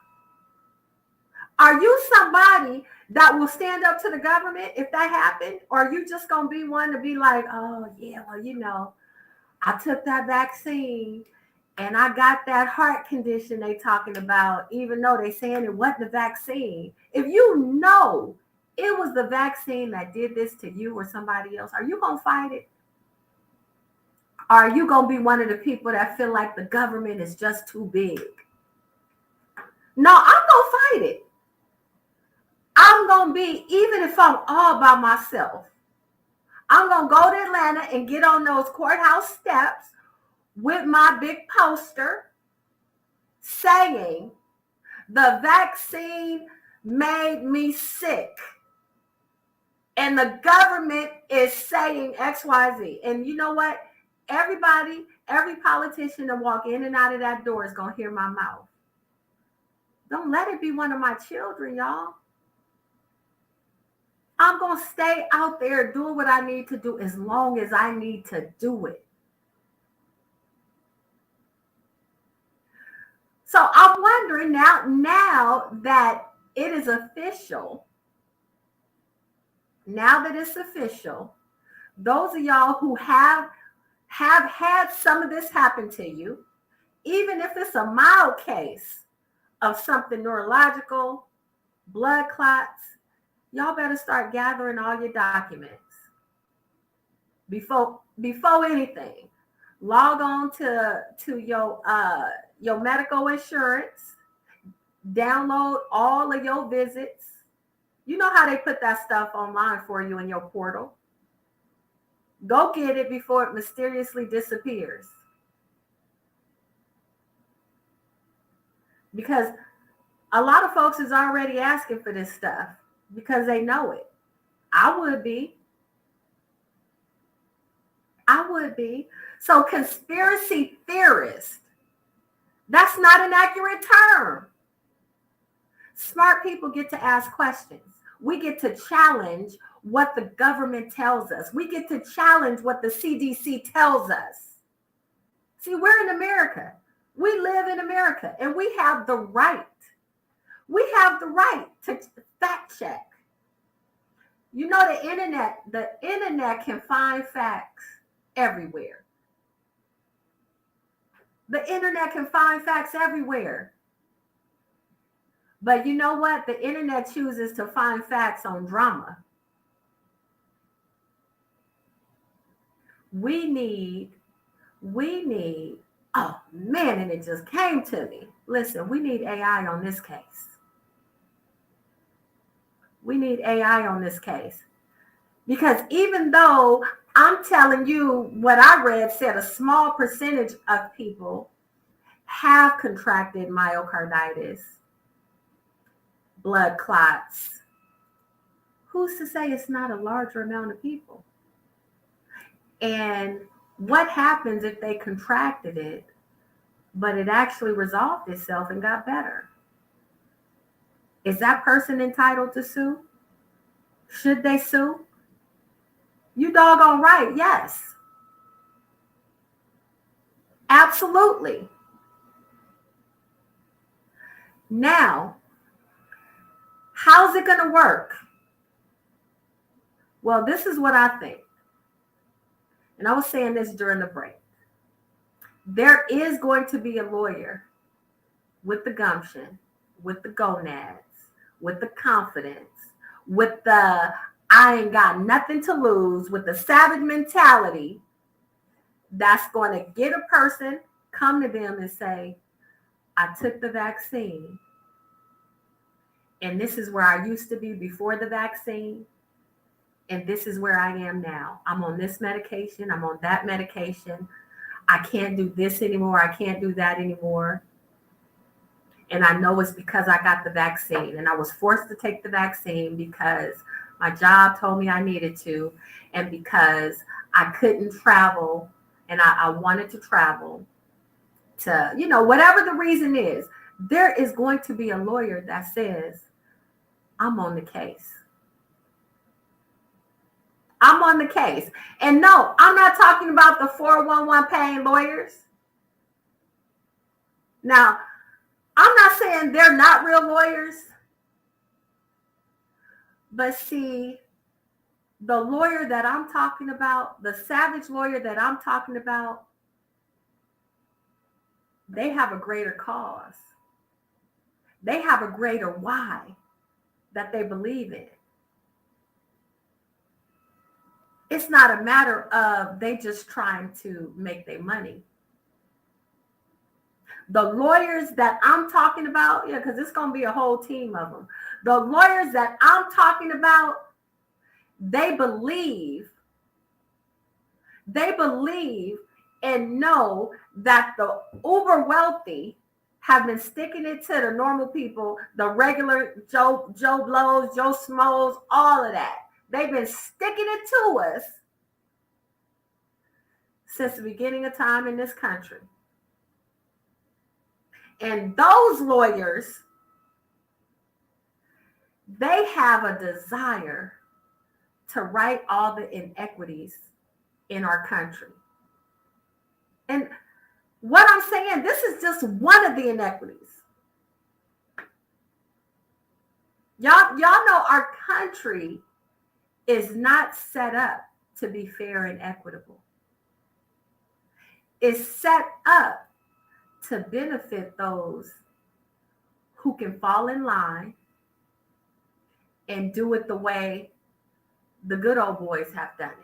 Are you somebody that will stand up to the government if that happened? Or are you just going to be one to be like, oh, yeah, well, you know, I took that vaccine and I got that heart condition they talking about, even though they saying it wasn't the vaccine. If you know it was the vaccine that did this to you or somebody else, are you going to fight it? Or are you going to be one of the people that feel like the government is just too big? No, I'm going to fight it. I'm going to be, even if I'm all by myself, I'm going to go to Atlanta and get on those courthouse steps with my big poster saying, the vaccine made me sick. And the government is saying XYZ. And you know what? Everybody, every politician that walk in and out of that door is going to hear my mouth. Don't let it be one of my children, y'all. I'm going to stay out there doing what I need to do as long as I need to do it. So I'm wondering now that it is official, now that it's official, those of y'all who have had some of this happen to you, even if it's a mild case of something neurological, blood clots, y'all better start gathering all your documents before anything. Log on to your medical insurance, download all of your visits. You know how they put that stuff online for you in your portal. Go get it before it mysteriously disappears. Because a lot of folks is already asking for this stuff because they know it. I would be. So conspiracy theorist, that's not an accurate term. Smart people get to ask questions. We get to challenge what the government tells us. We get to challenge what the CDC tells us. See, we're in America. We live in America, and we have the right. We have the right to fact check. You know, the internet can find facts everywhere. The internet can find facts everywhere. But you know what? The internet chooses to find facts on drama. We need, oh man, and it just came to me. Listen, we need AI on this case. We need AI on this case. Because even though I'm telling you what I read said a small percentage of people have contracted myocarditis, blood clots, who's to say it's not a larger amount of people? And what happens if they contracted it, but it actually resolved itself and got better? Is that person entitled to sue? Should they sue? You doggone right, yes. Absolutely. Now, how's it going to work? Well, this is what I think. And I was saying this during the break. There is going to be a lawyer with the gumption, with the gonads, with the confidence, with the I ain't got nothing to lose, with the savage mentality that's going to get a person, come to them and say, I took the vaccine. And this is where I used to be before the vaccine. And this is where I am now. I'm on this medication. I'm on that medication. I can't do this anymore. I can't do that anymore. And I know it's because I got the vaccine. And I was forced to take the vaccine because my job told me I needed to. And because I couldn't travel and I wanted to travel to, whatever the reason is, there is going to be a lawyer that says, I'm on the case. I'm on the case. And no, I'm not talking about the 411 paying lawyers. Now, I'm not saying they're not real lawyers. But see, the lawyer that I'm talking about, the savage lawyer that I'm talking about, they have a greater cause. They have a greater why that they believe in. It's not a matter of they just trying to make their money. The lawyers that I'm talking about, because it's going to be a whole team of them. The lawyers that I'm talking about, they believe and know that the uber wealthy have been sticking it to the normal people, the regular Joe Blows, Joe Smoes, all of that. They've been sticking it to us since the beginning of time in this country. And those lawyers, they have a desire to right all the inequities in our country. And what I'm saying, this is just one of the inequities. Y'all know our country is not set up to be fair and equitable. It's set up to benefit those who can fall in line and do it the way the good old boys have done it.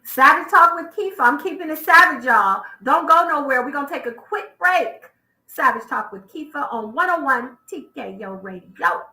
Savage Talk with Keefa. I'm keeping it savage, y'all. Don't go nowhere. We're going to take a quick break. Savage Talk with Keefa on 101 TKO Radio.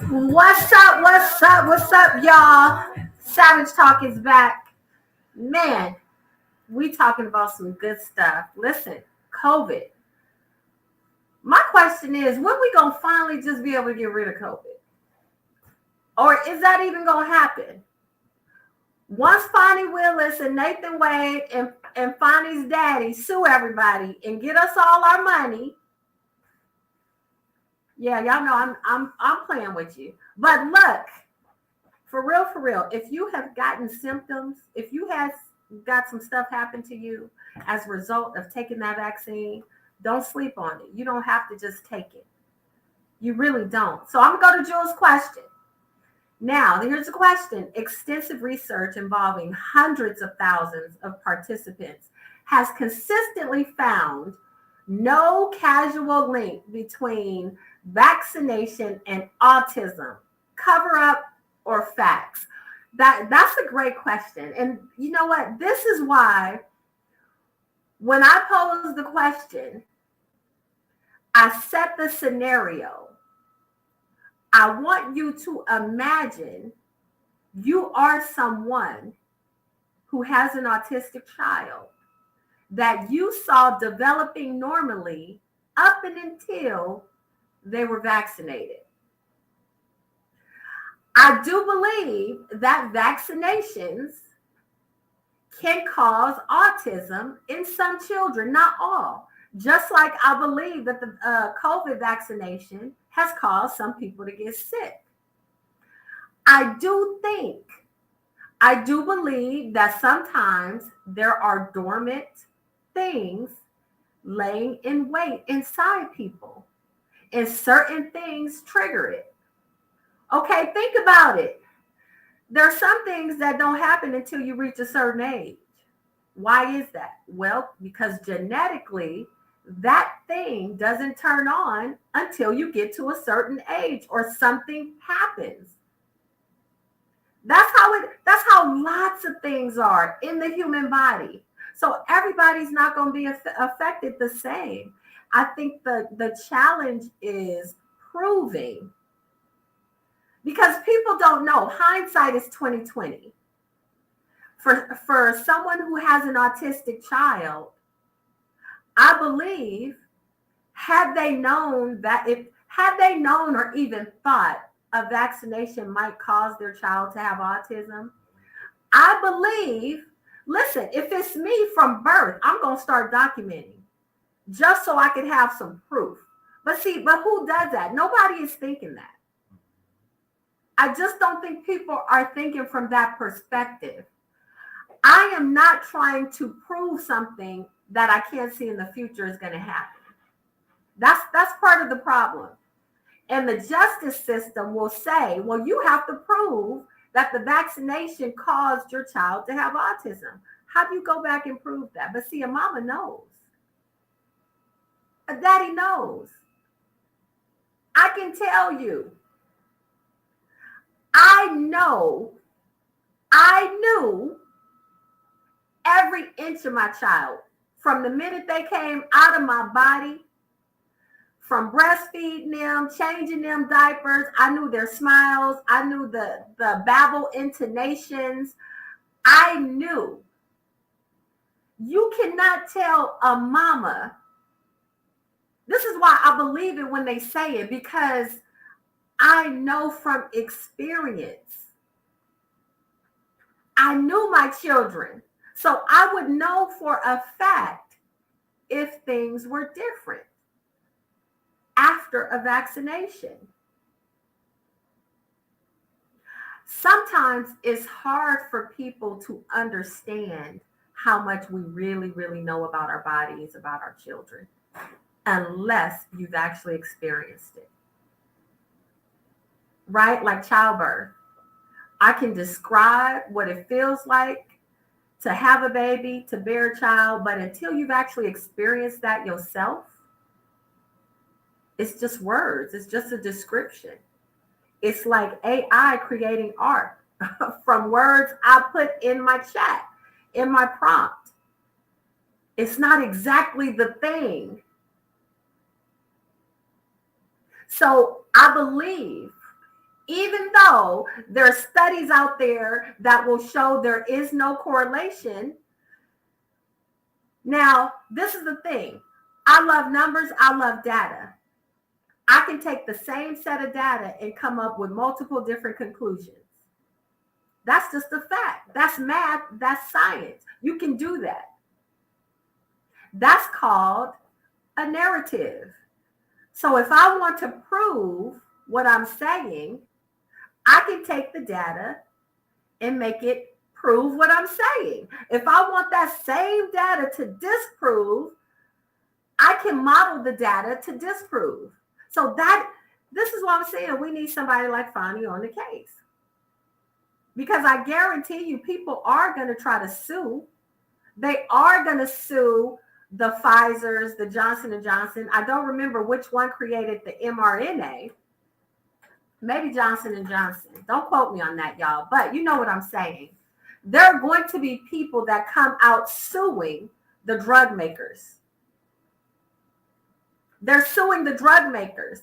What's up? What's up? What's up, y'all? Savage Talk is back. Man, we talking about some good stuff. Listen, COVID. My question is, when we gonna finally just be able to get rid of COVID? Or is that even gonna happen? Once Fonnie Willis and Nathan Wade and Fonnie's daddy sue everybody and get us all our money. Yeah, y'all know I'm playing with you. But look, for real, if you have gotten symptoms, if you have got some stuff happen to you as a result of taking that vaccine, don't sleep on it. You don't have to just take it. You really don't. So I'm going to go to Jules' question. Now, here's a question. Extensive research involving hundreds of thousands of participants has consistently found no causal link between vaccination and autism. Cover up or facts? That's a great question. And you know what? This is why when I pose the question, I set the scenario. I want you to imagine you are someone who has an autistic child that you saw developing normally up and until they were vaccinated. I do believe that vaccinations can cause autism in some children, not all. Just like I believe that the COVID vaccination has caused some people to get sick. I do believe that sometimes there are dormant things laying in wait inside people, and certain things trigger it. Okay, think about it. There are some things that don't happen until you reach a certain age. Why is that? Well, because genetically, that thing doesn't turn on until you get to a certain age or something happens. That's how lots of things are in the human body. So everybody's not going to be affected the same. I think the challenge is proving, because people don't know. Hindsight is 2020. For someone who has an autistic child, I believe had they known or even thought a vaccination might cause their child to have autism, I believe, listen, if it's me from birth, I'm going to start documenting just so I could have some proof. But who does that? Nobody is thinking that. I just don't think people are thinking from that perspective. I am not trying to prove something that I can't see in the future is going to happen. That's part of the problem. And the justice system will say, well, you have to prove that the vaccination caused your child to have autism. How do you go back and prove that? But see, a mama knows. A daddy knows. I can tell you. I knew every inch of my child from the minute they came out of my body, from breastfeeding them, changing them diapers. I knew their smiles. I knew the babble intonations. I knew. You cannot tell a mama. This is why I believe it when they say it, because I know from experience. I knew my children. So I would know for a fact if things were different after a vaccination. Sometimes it's hard for people to understand how much we really, really know about our bodies, about our children, unless you've actually experienced it. Right? Like childbirth. I can describe what it feels like to have a baby, to bear a child, but until you've actually experienced that yourself, it's just words. It's just a description. It's like AI creating art from words I put in my chat, in my prompt. It's not exactly the thing. So I believe, even though there are studies out there that will show there is no correlation. Now, this is the thing. I love numbers. I love data. I can take the same set of data and come up with multiple different conclusions. That's just a fact. That's math. That's science. You can do that. That's called a narrative. So if I want to prove what I'm saying, I can take the data and make it prove what I'm saying. If I want that same data to disprove, I can model the data to disprove. So this is what I'm saying. We need somebody like Fonnie on the case. Because I guarantee you, people are going to try to sue. They are going to sue the Pfizer's, the Johnson & Johnson. I don't remember which one created the mRNA. Maybe Johnson & Johnson. Don't quote me on that, y'all. But you know what I'm saying. There are going to be people that come out suing the drug makers. They're suing the drug makers.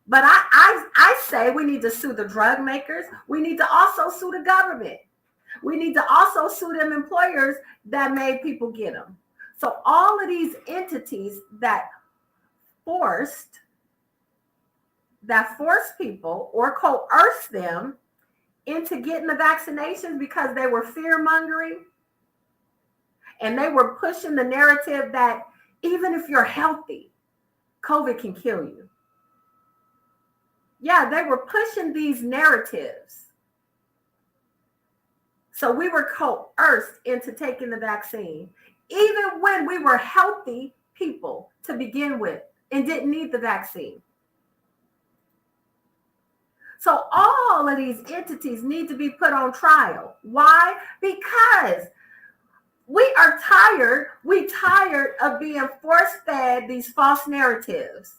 But I say we need to sue the drug makers. We need to also sue the government. We need to also sue them employers that made people get them. So all of these entities that force people or coerce them into getting the vaccinations because they were fear-mongering and they were pushing the narrative that even if you're healthy, COVID can kill you. Yeah, they were pushing these narratives. So we were coerced into taking the vaccine, even when we were healthy people to begin with and didn't need the vaccine. So all of these entities need to be put on trial. Why? Because we are tired. We tired of being force-fed these false narratives.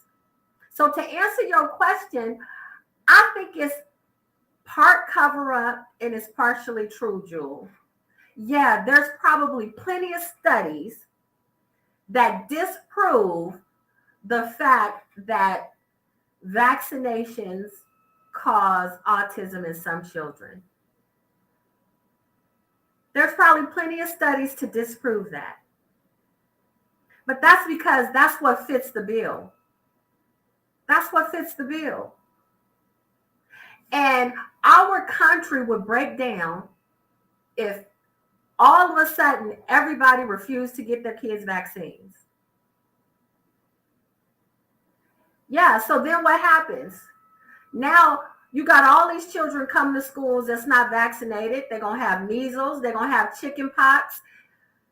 So to answer your question, I think it's part cover-up and it's partially true, Jewel. Yeah, there's probably plenty of studies that disprove the fact that vaccinations cause autism in some children. There's probably plenty of studies to disprove that. But that's because that's what fits the bill. That's what fits the bill. And our country would break down if all of a sudden everybody refused to get their kids vaccines. Yeah, so then what happens? Now you got all these children coming to schools that's not vaccinated. They're going to have measles. They're going to have chicken pox.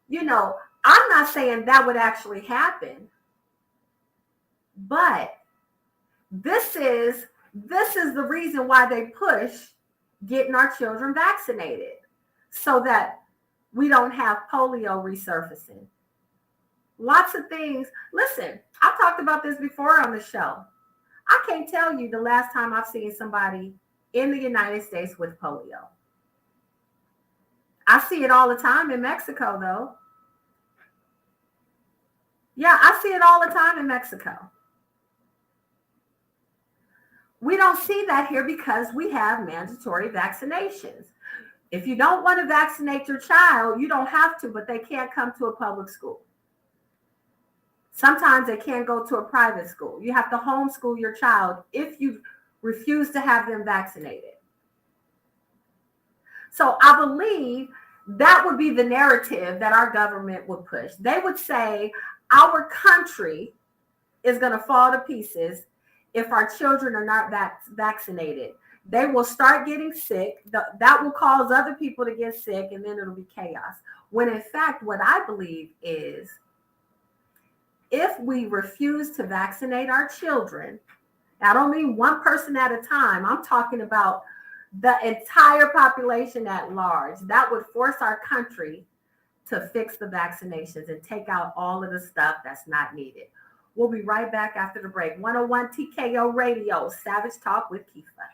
You know, I'm not saying that would actually happen. But this is the reason why they push getting our children vaccinated so that we don't have polio resurfacing. Lots of things. Listen, I've talked about this before on the show. I can't tell you the last time I've seen somebody in the United States with polio. I see it all the time in Mexico, though. Yeah, I see it all the time in Mexico. We don't see that here because we have mandatory vaccinations. If you don't want to vaccinate your child, you don't have to, but they can't come to a public school. Sometimes they can't go to a private school. You have to homeschool your child if you refuse to have them vaccinated. So I believe that would be the narrative that our government would push. They would say our country is going to fall to pieces if our children are not vaccinated. They will start getting sick. That will cause other people to get sick, and then it'll be chaos. When in fact, what I believe is if we refuse to vaccinate our children, I don't mean one person at a time. I'm talking about the entire population at large. That would force our country to fix the vaccinations and take out all of the stuff that's not needed. We'll be right back after the break. 101 TKO Radio, Savage Talk with Keefa.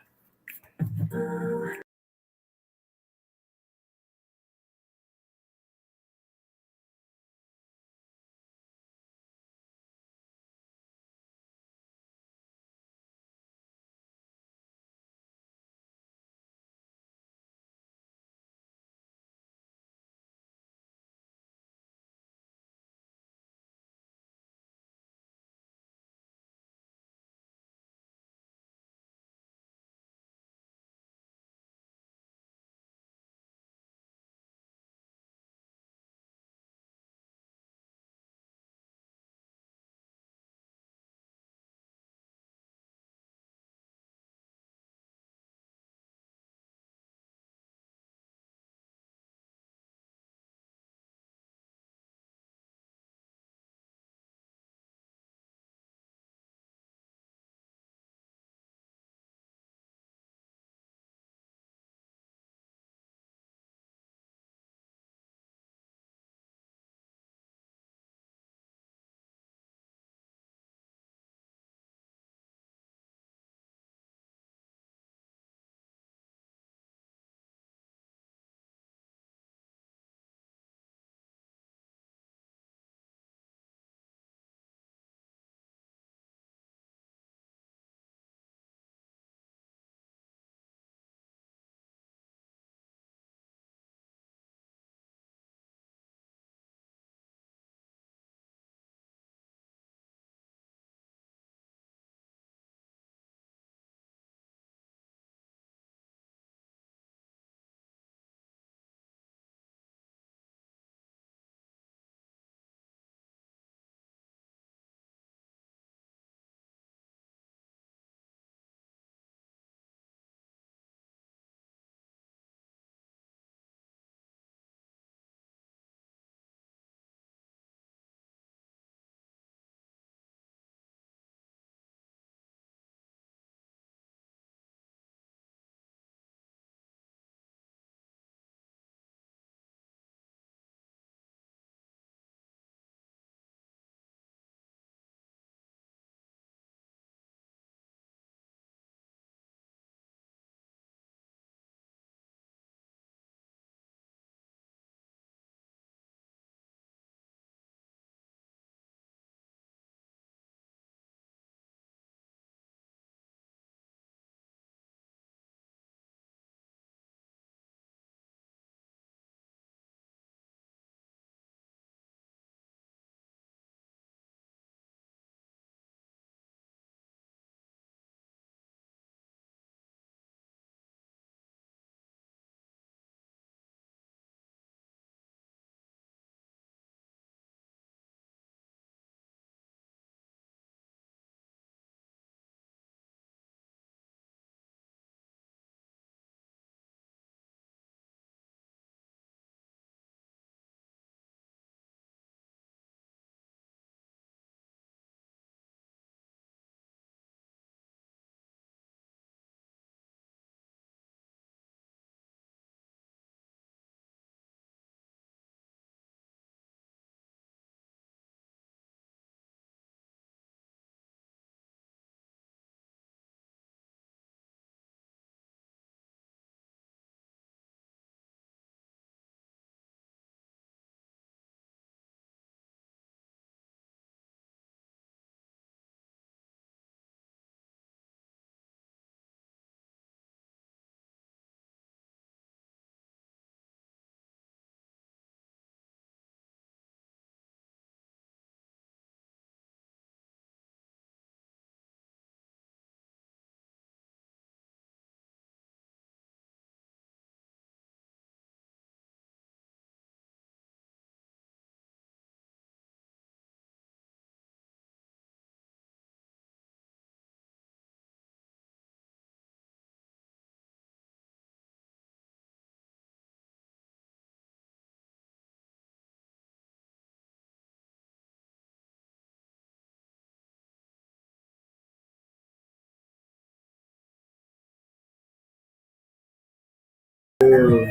What's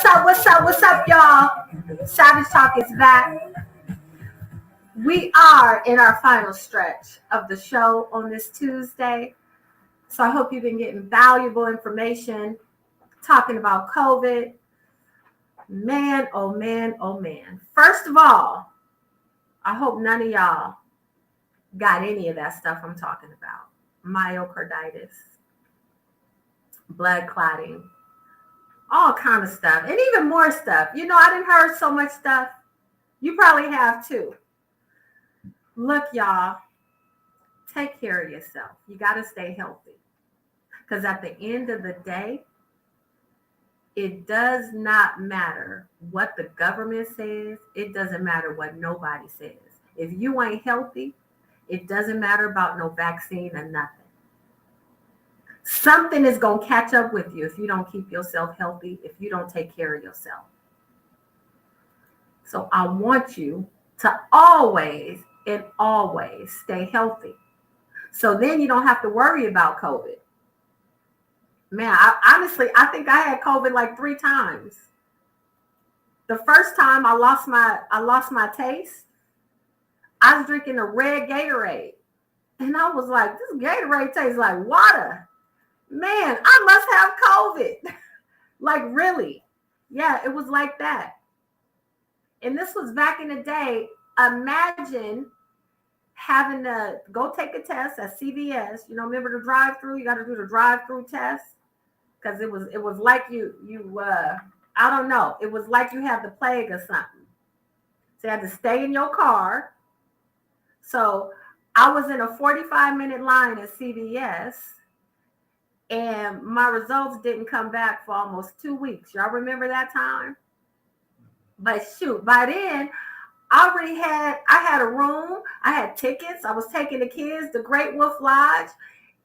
up? What's up? What's up, y'all? Savage Talk is back. We are in our final stretch of the show on this Tuesday. So I hope you've been getting valuable information talking about COVID. Man, oh man, oh man. First of all, I hope none of y'all got any of that stuff I'm talking about. Myocarditis, blood clotting, all kind of stuff, and even more stuff. You know, I didn't heard so much stuff. You probably have too. Look, y'all, take care of yourself. You got to stay healthy. Because at the end of the day, it does not matter what the government says. It doesn't matter what nobody says. If you ain't healthy, it doesn't matter about no vaccine or nothing. Something is going to catch up with you if you don't keep yourself healthy, if you don't take care of yourself. So I want you to always stay healthy. So then you don't have to worry about COVID. Man, I think I had COVID like 3 times. The first time I lost my taste. I was drinking a red Gatorade. And I was like, this Gatorade tastes like water. Man, I must have COVID. Like, really? Yeah, it was like that. And this was back in the day. Imagine having to go take a test at CVS. You know, remember the drive-through? You got to do the drive-through test. Because it was like you I don't know. It was like you had the plague or something. So you had to stay in your car. So I was in a 45-minute line at CVS. And my results didn't come back for almost 2 weeks. Y'all remember that time? But shoot, by then, I had a room. I had tickets. I was taking the kids to Great Wolf Lodge.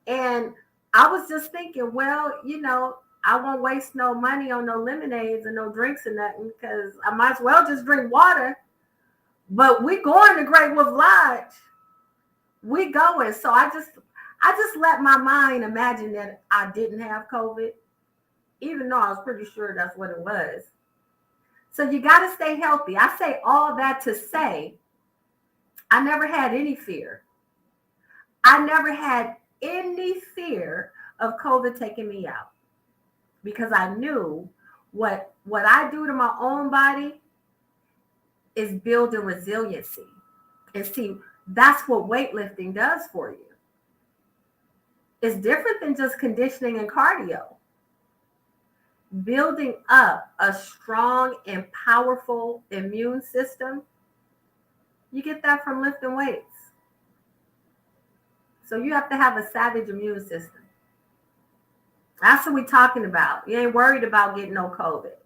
And I was just thinking, well, you know, I won't waste no money on no lemonades and no drinks and nothing because I might as well just drink water. But we going to Great Wolf Lodge. We going. So I just let my mind imagine that I didn't have COVID, even though I was pretty sure that's what it was. So you got to stay healthy. I say all that to say, I never had any fear. I never had any fear of COVID taking me out because I knew what I do to my own body is building resiliency. And see, that's what weightlifting does for you. It's different than just conditioning and cardio. Building up a strong and powerful immune system, you get that from lifting weights. So you have to have a savage immune system. That's what we're talking about. You ain't worried about getting no COVID.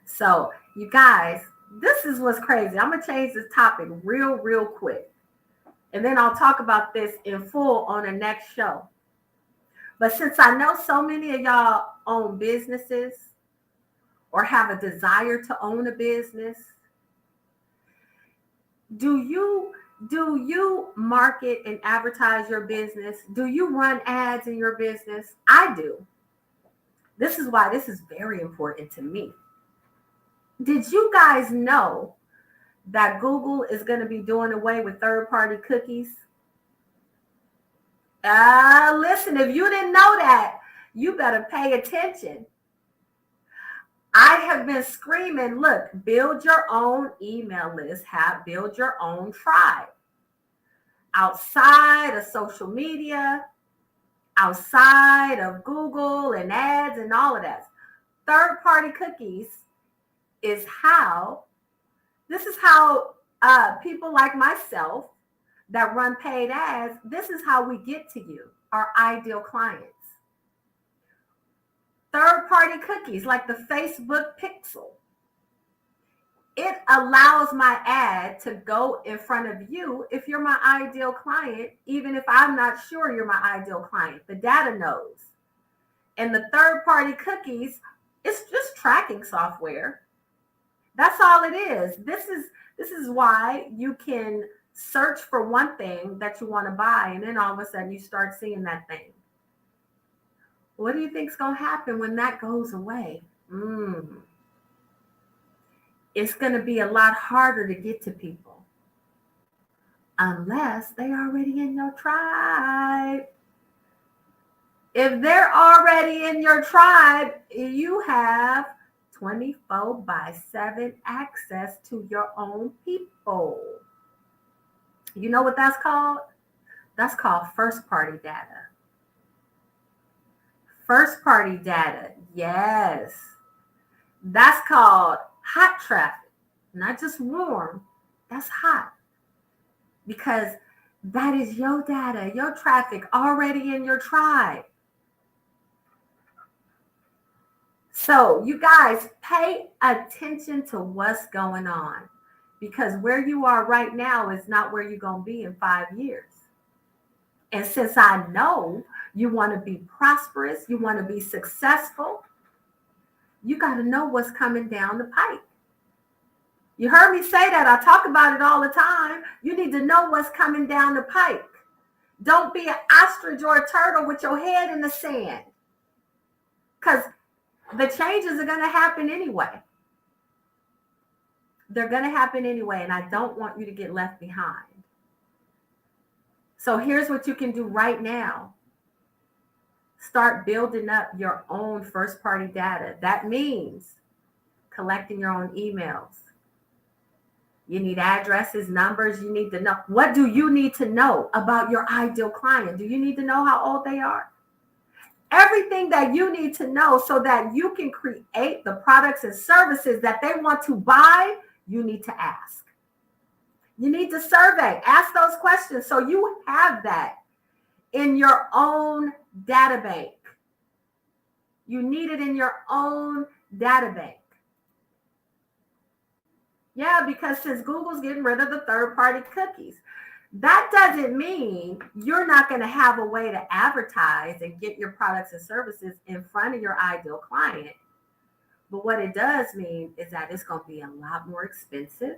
So you guys, this is what's crazy. I'm going to change this topic real quick. And then I'll talk about this in full on the next show. But since I know so many of y'all own businesses or have a desire to own a business, do you market and advertise your business? Do you run ads in your business? I do. This is why this is very important to me. Did you guys know that Google is going to be doing away with third-party cookies? Listen, if you didn't know that, you better pay attention. I have been screaming, look, build your own email list, build your own tribe. Outside of social media, outside of Google and ads and all of that. Third-party cookies is how people like myself that run paid ads, this is how we get to you, our ideal clients. Third-party cookies like the Facebook Pixel. It allows my ad to go in front of you if you're my ideal client, even if I'm not sure you're my ideal client. The data knows. And the third-party cookies, it's just tracking software. That's all it is. This is why you can search for one thing that you want to buy, and then all of a sudden you start seeing that thing. What do you think is going to happen when that goes away? It's going to be a lot harder to get to people unless they already in your tribe. If they're already in your tribe, you have 24/7 access to your own people. You know what that's called? That's called first party data. First party data, yes. That's called hot traffic, not just warm, that's hot. Because that is your data, your traffic already in your tribe. So you guys pay attention to what's going on, because where you are right now is not where you're going to be in 5 years. And since I know you want to be prosperous, you want to be successful, you got to know what's coming down the pipe. You heard me say that. I talk about it all the time. You need to know what's coming down the pipe. Don't be an ostrich or a turtle with your head in the sand, because the changes are going to happen anyway. They're going to happen anyway, and I don't want you to get left behind. So here's what you can do right now. Start building up your own first-party data. That means collecting your own emails. You need addresses, numbers. You need to know. What do you need to know about your ideal client? Do you need to know how old they are? Everything that you need to know so that you can create the products and services that they want to buy, you need to ask. You need to survey, ask those questions so you have that in your own data bank. You need it in your own data bank. Yeah, because since Google's getting rid of the third-party cookies, that doesn't mean you're not going to have a way to advertise and get your products and services in front of your ideal client. But what it does mean is that it's going to be a lot more expensive,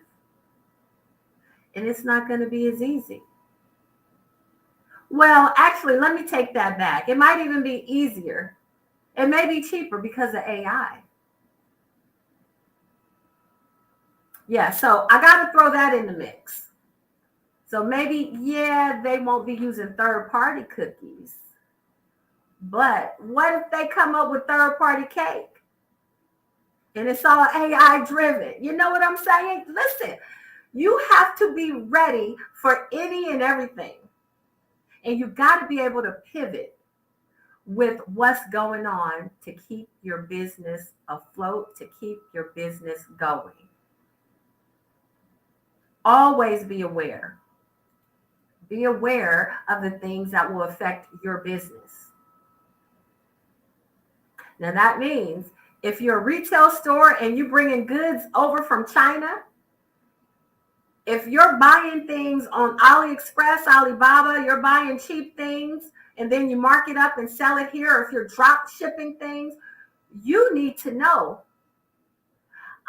and it's not going to be as easy. Well, actually, let me take that back. It might even be easier. It may be cheaper because of AI. Yeah, so I got to throw that in the mix. So maybe, yeah, they won't be using third-party cookies. But what if they come up with third-party cake? And it's all AI-driven. You know what I'm saying? Listen, you have to be ready for any and everything. And you got to be able to pivot with what's going on to keep your business afloat, to keep your business going. Always be aware. Be aware of the things that will affect your business. Now that means if you're a retail store and you're bringing goods over from China, if you're buying things on AliExpress, Alibaba, you're buying cheap things and then you mark it up and sell it here, or if you're drop shipping things, you need to know.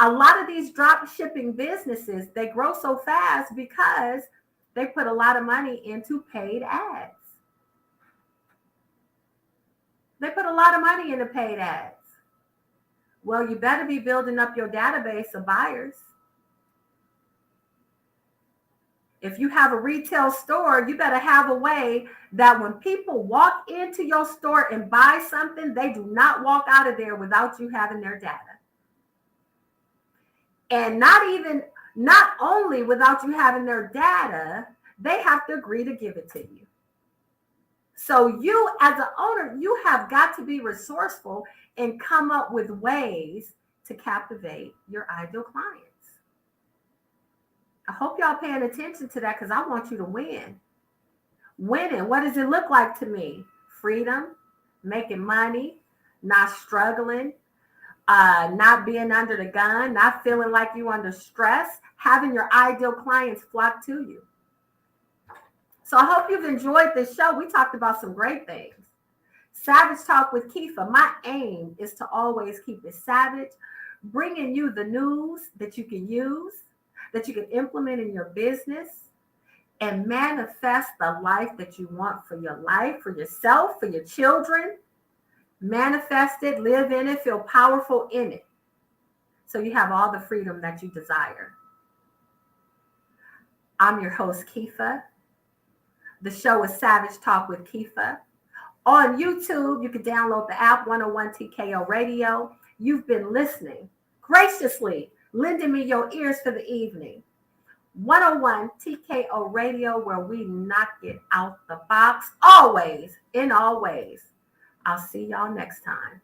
A lot of these drop shipping businesses, they grow so fast because they put a lot of money into paid ads. They put a lot of money into paid ads. Well, you better be building up your database of buyers. If you have a retail store, you better have a way that when people walk into your store and buy something, they do not walk out of there without you having their data. And not only without you having their data, they have to agree to give it to you. So you as an owner, you have got to be resourceful and come up with ways to captivate your ideal clients. I hope y'all paying attention to that, because I want you to win. Winning, what does it look like to me? Freedom, making money, not struggling, not being under the gun, not feeling like you under stress, having your ideal clients flock to you. So I hope you've enjoyed this show. We talked about some great things. Savage Talk with Keefa. My aim is to always keep it savage, bringing you the news that you can use, that you can implement in your business, and manifest the life that you want for your life, for yourself, for your children. manifest it, live in it, feel powerful in it. So you have all the freedom that you desire. I'm your host, Keefa. The show is Savage Talk with Keefa. On YouTube, you can download the app 101 TKO Radio. You've been listening, graciously lending me your ears for the evening. 101 TKO Radio, where we knock it out the box, always, in all ways. I'll see y'all next time.